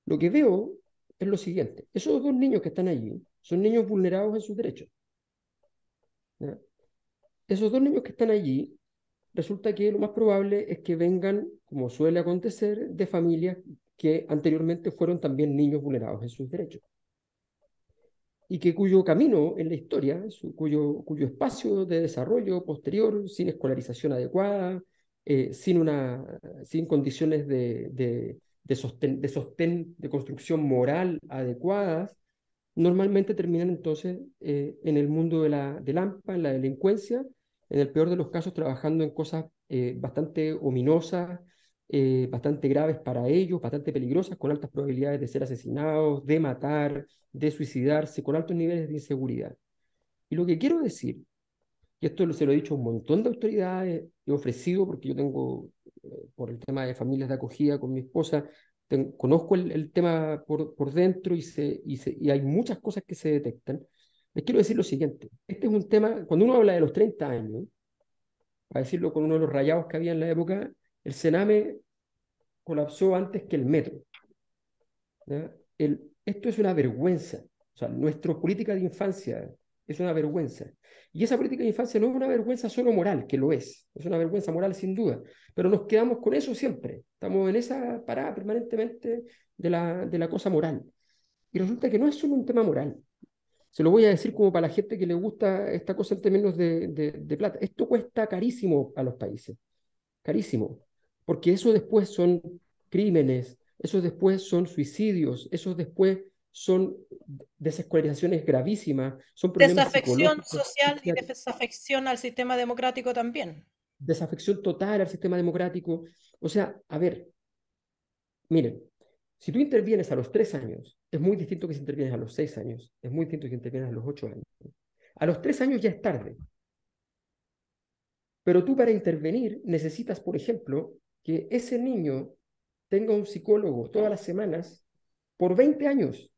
Lo que veo es lo siguiente: esos dos niños que están allí son niños vulnerados en sus derechos, ¿ya? Esos dos niños que están allí, resulta que lo más probable es que vengan, como suele acontecer, de familias que anteriormente fueron también niños vulnerados en sus derechos, y que cuyo camino en la historia, cuyo espacio de desarrollo posterior, sin escolarización adecuada, sin condiciones de construcción moral adecuadas, normalmente terminan entonces en el mundo del AMPA, en la delincuencia, en el peor de los casos trabajando en cosas bastante ominosas, bastante graves para ellos, bastante peligrosas, con altas probabilidades de ser asesinados, de matar, de suicidarse, con altos niveles de inseguridad. Y lo que quiero decir, y esto se lo he dicho a un montón de autoridades, he ofrecido, porque yo tengo, por el tema de familias de acogida con mi esposa, conozco el tema por dentro, y hay muchas cosas que se detectan. Les quiero decir lo siguiente: este es un tema, cuando uno habla de los 30 años, para decirlo con uno de los rayados que había en la época, el Sename colapsó antes que el metro, ¿ya? Esto es una vergüenza. O sea, nuestra política de infancia es una vergüenza. Y esa política de infancia no es una vergüenza solo moral, que lo es una vergüenza moral sin duda, pero nos quedamos con eso siempre. Estamos en esa parada permanentemente de la cosa moral. Y resulta que no es solo un tema moral. Se lo voy a decir como para la gente que le gusta esta cosa en términos de plata. Esto cuesta carísimo a los países, carísimo, porque eso después son crímenes, eso después son suicidios, eso después son desescolarizaciones gravísimas, son problemas Desafección psicológicos, social y sociales, desafección al sistema democrático también. desafección total al sistema democrático. O sea, a ver, miren, si tú intervienes a los 3 años, es muy distinto que si intervienes a los 6 años, es muy distinto que intervienes a los 8 años. A los 3 años ya es tarde. Pero tú, para intervenir, necesitas, por ejemplo, que ese niño tenga un psicólogo todas las semanas por 20 años.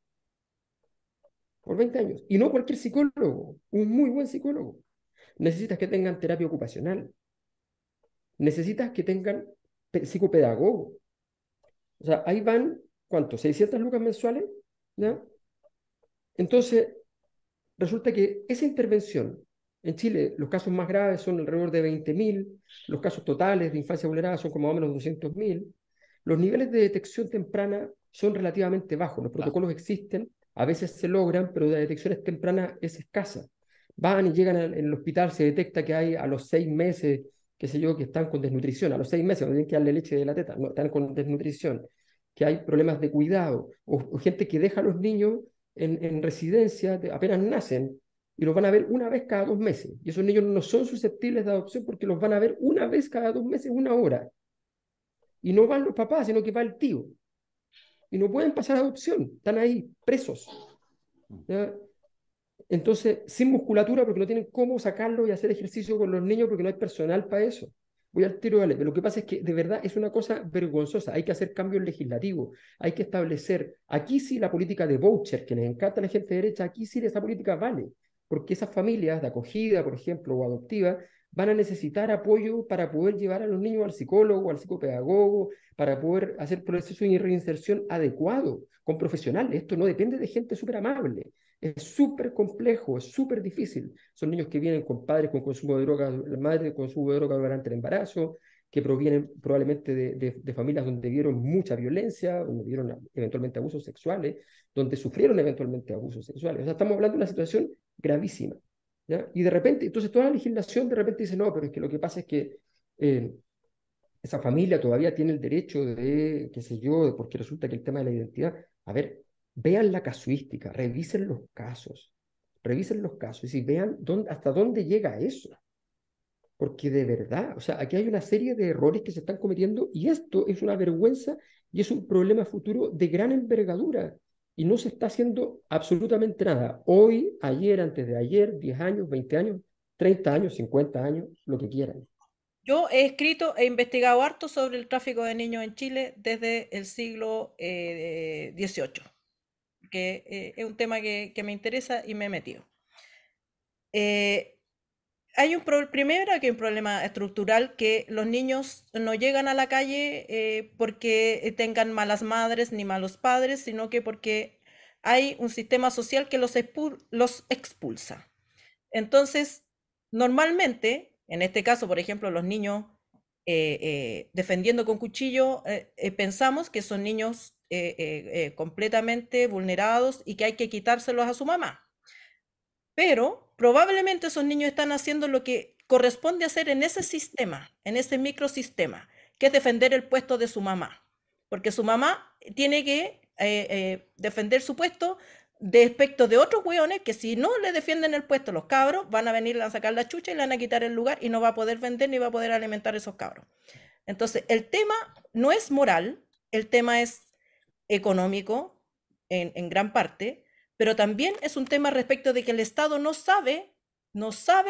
Por 20 años. Y no cualquier psicólogo, un muy buen psicólogo. Necesitas que tengan terapia ocupacional. Necesitas que tengan psicopedagogo. O sea, ahí van, ¿cuánto? ¿600 lucas mensuales? ¿Ya? Entonces, resulta que esa intervención, en Chile los casos más graves son alrededor de 20.000, los casos totales de infancia vulnerada son como más o menos 200.000, los niveles de detección temprana son relativamente bajos, los protocolos existen, a veces se logran, pero la detección temprana es escasa. Van y llegan en el hospital, se detecta que hay a los 6 meses, qué sé yo, que están con desnutrición, a los 6 meses, no tienen que darle leche de la teta, no, están con desnutrición, que hay problemas de cuidado, o gente que deja a los niños en residencia, apenas nacen, y los van a ver una vez cada 2 meses. Y esos niños no son susceptibles de adopción porque los van a ver una vez cada 2 meses, una hora. Y no van los papás, sino que va el tío. Y no pueden pasar a adopción, están ahí presos, ¿ya? Entonces, sin musculatura, porque no tienen cómo sacarlo y hacer ejercicio con los niños, porque no hay personal para eso. Voy al tiro, dale. Pero lo que pasa es que de verdad es una cosa vergonzosa. Hay que hacer cambios legislativos, hay que establecer, aquí sí la política de voucher, que les encanta a la gente de derecha, aquí sí esa política vale, porque esas familias de acogida, por ejemplo, o adoptiva, van a necesitar apoyo para poder llevar a los niños al psicólogo, al psicopedagogo, para poder hacer proceso de reinserción adecuado, con profesionales. Esto no depende de gente súper amable. Es súper complejo, es súper difícil. Son niños que vienen con padres con consumo de drogas, la madre con consumo de drogas durante el embarazo, que provienen probablemente de familias donde vieron mucha violencia, donde vieron eventualmente abusos sexuales, donde sufrieron eventualmente abusos sexuales. O sea, estamos hablando de una situación gravísima, ¿ya? Y de repente, entonces toda la legislación de repente dice, no, pero es que lo que pasa es que esa familia todavía tiene el derecho de, qué sé yo, porque resulta que el tema de la identidad, a ver, vean la casuística, revisen los casos y vean hasta dónde llega eso. Porque de verdad, o sea, aquí hay una serie de errores que se están cometiendo y esto es una vergüenza y es un problema futuro de gran envergadura y no se está haciendo absolutamente nada. Hoy, ayer, antes de ayer, 10 años, 20 años, 30 años, 50 años, lo que quieran. Yo he escrito e investigado harto sobre el tráfico de niños en Chile desde el siglo XVIII, que es un tema que me interesa y me he metido. Primero que hay un problema estructural, que los niños no llegan a la calle porque tengan malas madres ni malos padres, sino que porque hay un sistema social que los expulsa. Entonces, normalmente, en este caso, por ejemplo, los niños defendiendo con cuchillo, pensamos que son niños completamente vulnerados y que hay que quitárselos a su mamá. Pero probablemente esos niños están haciendo lo que corresponde hacer en ese sistema, en ese microsistema, que es defender el puesto de su mamá. Porque su mamá tiene que defender su puesto respecto de otros hueones que, si no le defienden el puesto los cabros, van a venir a sacar la chucha y le van a quitar el lugar y no va a poder vender ni va a poder alimentar a esos cabros. Entonces, el tema no es moral, el tema es económico en gran parte, pero también es un tema respecto de que el Estado no sabe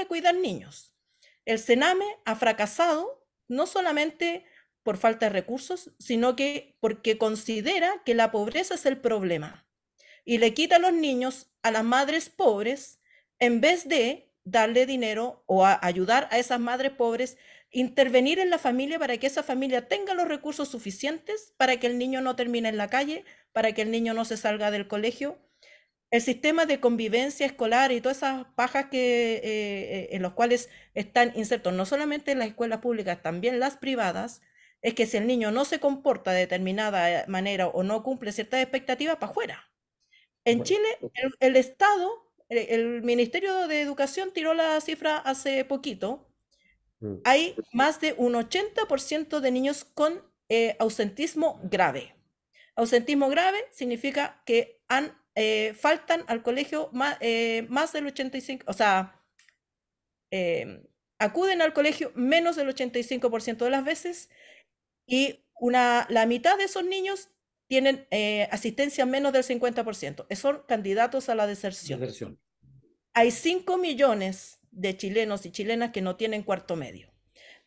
cuidar niños. El Sename ha fracasado no solamente por falta de recursos, sino que porque considera que la pobreza es el problema y le quita a los niños a las madres pobres en vez de darle dinero o ayudar a esas madres pobres, intervenir en la familia para que esa familia tenga los recursos suficientes para que el niño no termine en la calle, para que el niño no se salga del colegio. El sistema de convivencia escolar y todas esas pajas en los cuales están insertos no solamente en las escuelas públicas, también las privadas, es que si el niño no se comporta de determinada manera o no cumple ciertas expectativas, para afuera. En Chile, el Estado, el Ministerio de Educación tiró la cifra hace poquito. Hay más de un 80% de niños con ausentismo grave. Ausentismo grave significa que faltan al colegio más del 85%, o sea, acuden al colegio menos del 85% de las veces, y la mitad de esos niños tienen asistencia menos del 50%. Son candidatos a la deserción. Hay 5 millones de chilenos y chilenas que no tienen cuarto medio.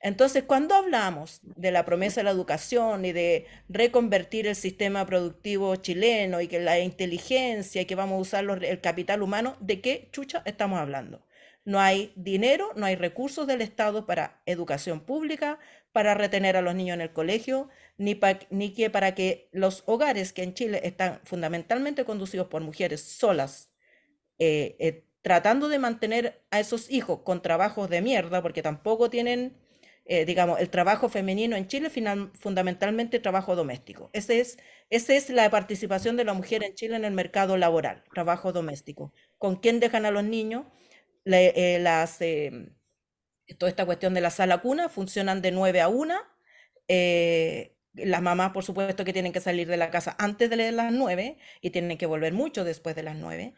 Entonces, cuando hablamos de la promesa de la educación y de reconvertir el sistema productivo chileno y que la inteligencia y que vamos a usar el capital humano, ¿de qué chucha estamos hablando? No hay dinero, no hay recursos del Estado para educación pública, para retener a los niños en el colegio, ni para que los hogares que en Chile están fundamentalmente conducidos por mujeres solas, tratando de mantener a esos hijos con trabajos de mierda, porque tampoco tienen... digamos, el trabajo femenino en Chile, fundamentalmente trabajo doméstico. Esa es la participación de la mujer en Chile en el mercado laboral, trabajo doméstico. ¿Con quién dejan a los niños? Toda esta cuestión de la sala cuna funcionan de 9 a 1. Las mamás, por supuesto, que tienen que salir de la casa antes de las 9 y tienen que volver mucho después de las 9.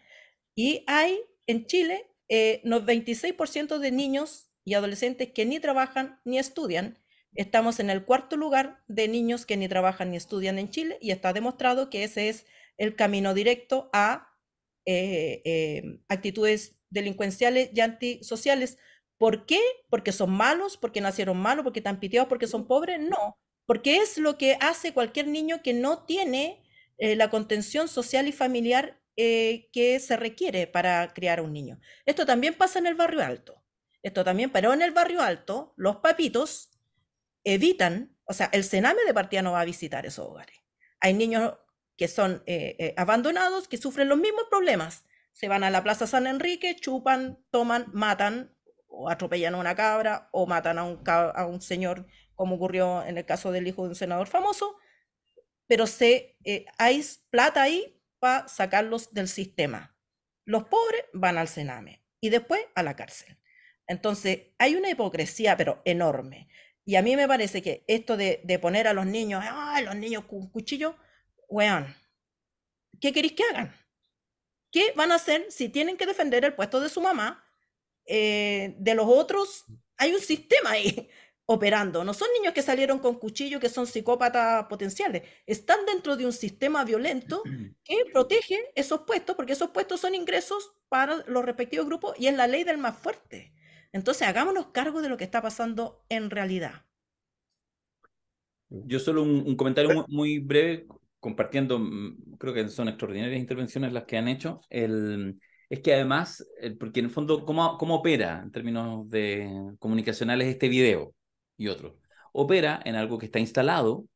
Y hay en Chile 26% de niños y adolescentes que ni trabajan ni estudian. Estamos en el 4º lugar de niños que ni trabajan ni estudian en Chile, y está demostrado que ese es el camino directo a actitudes delincuenciales y antisociales. ¿Por qué? ¿Porque son malos? ¿Porque nacieron malos? ¿Porque están piteados? ¿Porque son pobres? No, porque es lo que hace cualquier niño que no tiene la contención social y familiar que se requiere para criar a un niño. Esto también pasa en el barrio alto. Pero en el barrio alto, los papitos evitan, o sea, el Sename de partida no va a visitar esos hogares. Hay niños que son abandonados, que sufren los mismos problemas. Se van a la Plaza San Enrique, chupan, toman, matan, o atropellan a una cabra, o matan a un señor, como ocurrió en el caso del hijo de un senador famoso, pero hay plata ahí para sacarlos del sistema. Los pobres van al Sename y después a la cárcel. Entonces, hay una hipocresía, pero enorme. Y a mí me parece que esto de poner a los niños con cuchillo, weón, ¿qué queréis que hagan? ¿Qué van a hacer si tienen que defender el puesto de su mamá? De los otros, hay un sistema ahí operando. No son niños que salieron con cuchillo, que son psicópatas potenciales. Están dentro de un sistema violento que protege esos puestos, porque esos puestos son ingresos para los respectivos grupos y es la ley del más fuerte. Entonces, hagámonos cargo de lo que está pasando en realidad. Yo solo un comentario muy breve, compartiendo, creo que son extraordinarias intervenciones las que han hecho. Es que además, porque en el fondo, ¿cómo opera en términos comunicacionales este video y otro? Opera en algo que está instalado,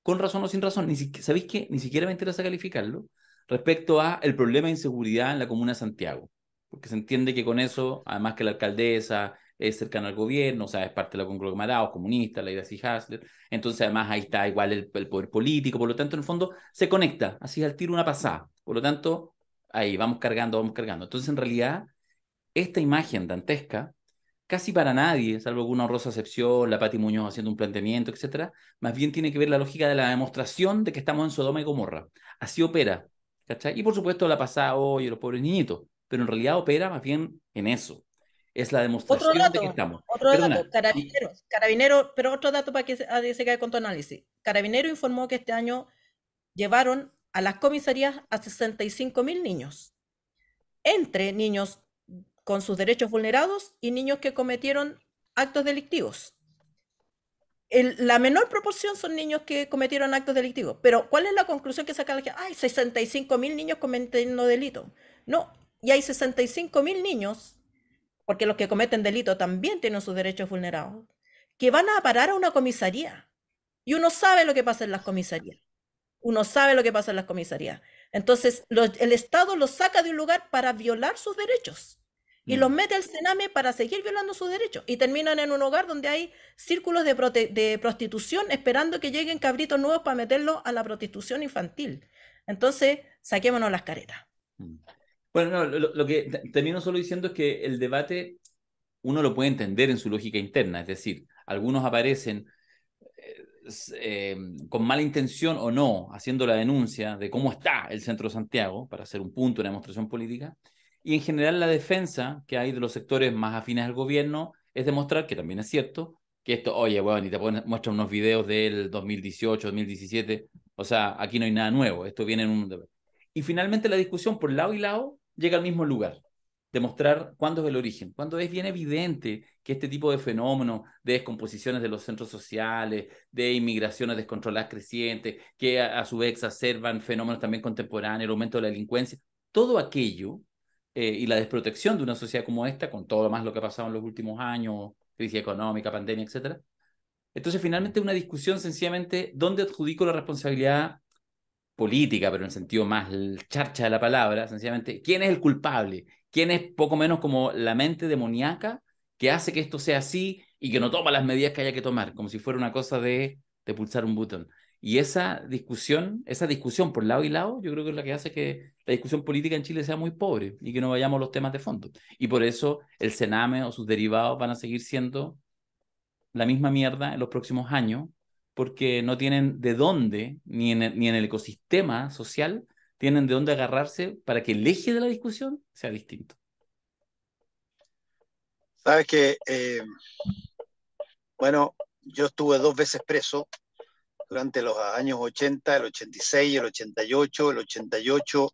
con razón o sin razón, ¿sabéis qué? Ni siquiera me interesa calificarlo, respecto a el problema de inseguridad en la comuna de Santiago. Porque se entiende que con eso, además que la alcaldesa es cercana al gobierno, o sea, es parte de la conglomerado comunista, la Ida Hasler, entonces además ahí está igual el poder político, por lo tanto, en el fondo, se conecta, así al tiro una pasada. Por lo tanto, ahí vamos cargando, vamos cargando. Entonces, en realidad, esta imagen dantesca casi para nadie, salvo alguna honrosa excepción, la Pati Muñoz haciendo un planteamiento, etcétera, más bien tiene que ver la lógica de la demostración de que estamos en Sodoma y Gomorra. Así opera, ¿cachai? Y por supuesto la pasada, oye, los pobres niñitos, pero en realidad opera más bien en eso. Es la demostración de que estamos. Otro dato, Perdona. Carabineros, pero otro dato para que se quede con tu análisis. Carabineros informó que este año llevaron a las comisarías a 65.000 niños, entre niños con sus derechos vulnerados y niños que cometieron actos delictivos. La menor proporción son niños que cometieron actos delictivos. Pero ¿cuál es la conclusión que saca la gente? Hay 65.000 niños cometiendo delito. No, y hay 65.000 niños, porque los que cometen delito también tienen sus derechos vulnerados, que van a parar a una comisaría. Y uno sabe lo que pasa en las comisarías. Uno sabe lo que pasa en las comisarías. Entonces, el Estado los saca de un lugar para violar sus derechos. Y los mete al cename para seguir violando sus derechos. Y terminan en un hogar donde hay círculos de prostitución esperando que lleguen cabritos nuevos para meterlos a la prostitución infantil. Entonces, saquémonos las caretas. Bueno, no, lo que termino solo diciendo es que el debate uno lo puede entender en su lógica interna. Es decir, algunos aparecen con mala intención o no, haciendo la denuncia de cómo está el centro de Santiago, para hacer un punto, una demostración política, y en general la defensa que hay de los sectores más afines al gobierno es demostrar, que también es cierto, que esto, oye, bueno, y te muestran unos videos del 2018, 2017, o sea, aquí no hay nada nuevo, esto viene en un... Y finalmente la discusión por lado y lado llega al mismo lugar, demostrar cuándo es el origen, cuándo es bien evidente que este tipo de fenómenos de descomposiciones de los centros sociales, de inmigraciones descontroladas crecientes, que a su vez exacerban fenómenos también contemporáneos, el aumento de la delincuencia, todo aquello y la desprotección de una sociedad como esta, con todo lo más lo que ha pasado en los últimos años, crisis económica, pandemia, etcétera. Entonces, finalmente, una discusión sencillamente, ¿dónde adjudico la responsabilidad política, pero en el sentido más charcha de la palabra, sencillamente, ¿quién es el culpable? ¿Quién es poco menos como la mente demoníaca que hace que esto sea así y que no toma las medidas que haya que tomar, como si fuera una cosa de pulsar un botón? Y esa discusión por lado y lado, yo creo que es la que hace que la discusión política en Chile sea muy pobre y que no vayamos a los temas de fondo. Y por eso el Sename o sus derivados van a seguir siendo la misma mierda en los próximos años, porque no tienen de dónde, ni en el ecosistema social, tienen de dónde agarrarse para que el eje de la discusión sea distinto. Sabes que, bueno, yo estuve 2 veces preso durante los años 80, el 86, el 88. El 88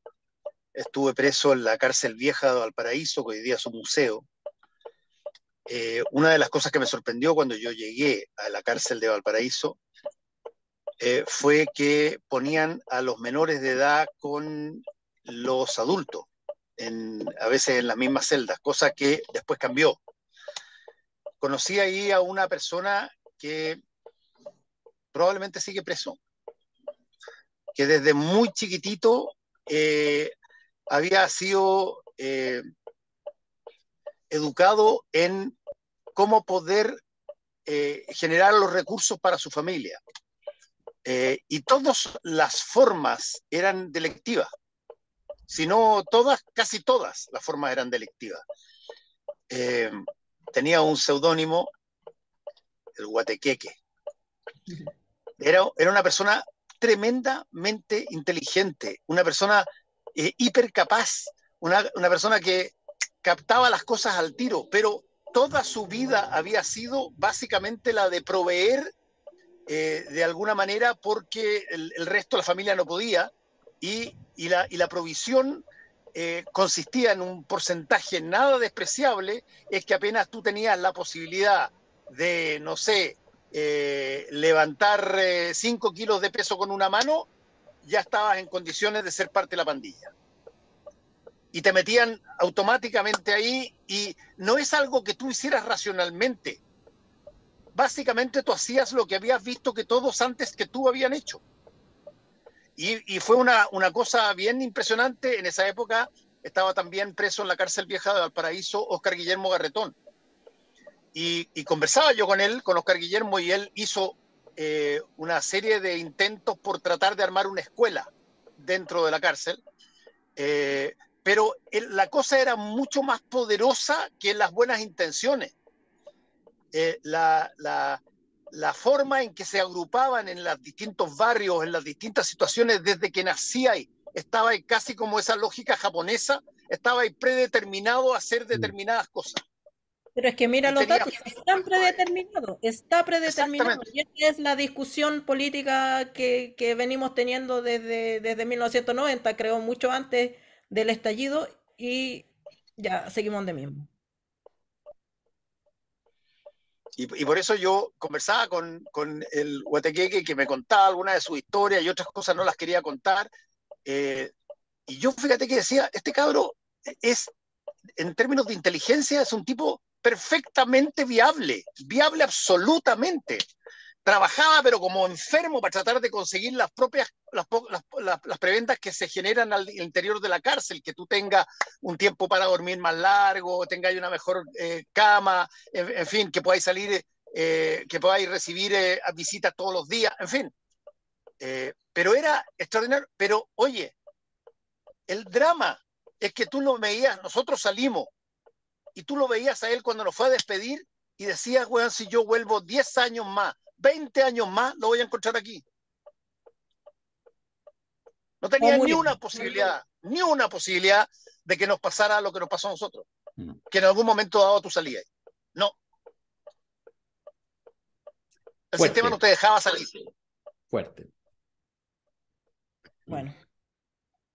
estuve preso en la cárcel vieja de Valparaíso, que hoy día es un museo. Una de las cosas que me sorprendió cuando yo llegué a la cárcel de Valparaíso fue que ponían a los menores de edad con los adultos, a veces en las mismas celdas, cosa que después cambió. Conocí ahí a una persona que probablemente sigue preso, que desde muy chiquitito había sido educado en cómo poder generar los recursos para su familia. Y todas las formas eran delictivas. Si no todas, casi todas las formas eran delictivas. Tenía un seudónimo, el Guatequeque. Era una persona tremendamente inteligente, una persona hipercapaz, una persona que captaba las cosas al tiro, pero toda su vida había sido básicamente la de proveer de alguna manera porque el resto de la familia no podía, y la provisión consistía en un porcentaje nada despreciable, es que apenas tú tenías la posibilidad de, no sé, levantar 5 kilos de peso con una mano, ya estabas en condiciones de ser parte de la pandilla. Y te metían automáticamente ahí, y no es algo que tú hicieras racionalmente. Básicamente tú hacías lo que habías visto que todos antes que tú habían hecho. Y fue una cosa bien impresionante. En esa época estaba también preso en la cárcel vieja de Valparaíso Óscar Guillermo Garretón. Y conversaba yo con él, con Óscar Guillermo, y él hizo una serie de intentos por tratar de armar una escuela dentro de la cárcel. Pero la cosa era mucho más poderosa que las buenas intenciones. La forma en que se agrupaban en los distintos barrios, en las distintas situaciones, desde que nacía ahí, estaba ahí casi como esa lógica japonesa, estaba ahí predeterminado a hacer determinadas cosas. Pero es que mira Y los tenía- datos, están predeterminados, está predeterminado. Exactamente. Y esa es la discusión política que venimos teniendo desde 1990, creo mucho antes del estallido, y ya seguimos de mismo. Y por eso yo conversaba con el Guatequeque, que me contaba algunas de sus historias y otras cosas no las quería contar. Y yo, fíjate que decía, este cabro es, en términos de inteligencia, es un tipo perfectamente viable absolutamente. Trabajaba, pero como enfermo, para tratar de conseguir las preventas que se generan al interior de la cárcel, que tú tengas un tiempo para dormir más largo, tengáis una mejor cama, en fin, que podáis salir, que podáis recibir visitas todos los días, en fin. Pero era extraordinario. Pero, oye, el drama es que tú lo veías, nosotros salimos, y tú lo veías a él cuando nos fue a despedir, y decías, weón, si yo vuelvo 10 años más, 20 años más, lo voy a encontrar aquí. No tenía ni una posibilidad de que nos pasara lo que nos pasó a nosotros. Que en algún momento dado tú salías. No. El Fuerte. sistema no te dejaba salir. Fuerte. Bueno,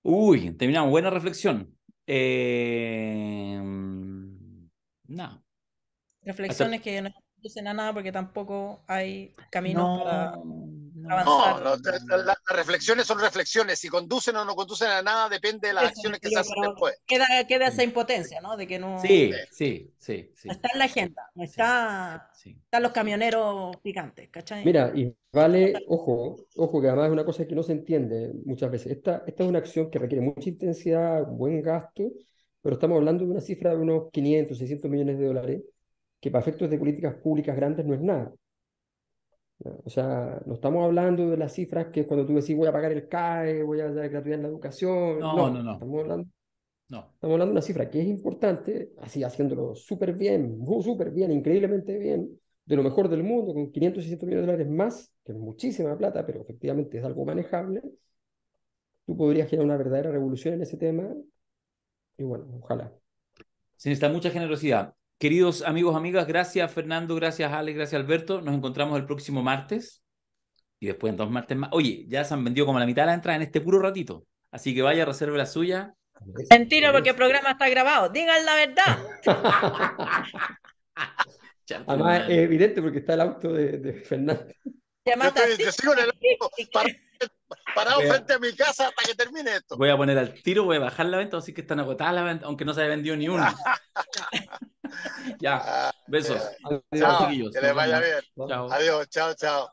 Uy, terminamos. Buena reflexión. No. reflexiones que no conducen a nada porque tampoco hay caminos para No. avanzar. No, las reflexiones son reflexiones. Si conducen o no conducen a nada depende de las Eso, acciones que se digo, hacen pero después. queda esa impotencia, ¿no? De que no, Sí. no está en la agenda, no está, Sí. están los camioneros picantes, ¿cachai? Mira, y vale, ojo, que además es una cosa que no se entiende muchas veces. Esta es una acción que requiere mucha intensidad, buen gasto, pero estamos hablando de una cifra de unos 500, 600 millones de dólares, que para efectos de políticas públicas grandes no es nada. ¿No? O sea, no estamos hablando de las cifras que cuando tú decís voy a pagar el CAE, voy a dar gratuidad en la educación. No. Estamos hablando No. de una cifra que es importante, así haciéndolo súper bien, increíblemente bien, de lo mejor del mundo, con 500, 600 millones de dólares más, que es muchísima plata, pero efectivamente es algo manejable. Tú podrías generar una verdadera revolución en ese tema, y bueno, ojalá. Se necesita mucha generosidad. Queridos amigos, amigas, gracias Fernando, gracias Alex, gracias Alberto. Nos encontramos el próximo martes y después en 2 martes más. Oye, ya se han vendido como la mitad de la entrada en este puro ratito. Así que vaya, reserve la suya. Mentira, porque el programa está grabado. Digan la verdad. Además, es evidente porque está el auto de Fernando. Yo sigo en el auto parado frente a mi casa hasta que termine esto. Voy a poner al tiro, voy a bajar la venta, así que están agotadas las ventas, aunque no se haya vendido ni una. Ya, besos. Chao, chiquillos. que les vaya bien. Chao. Adiós, chao, chao.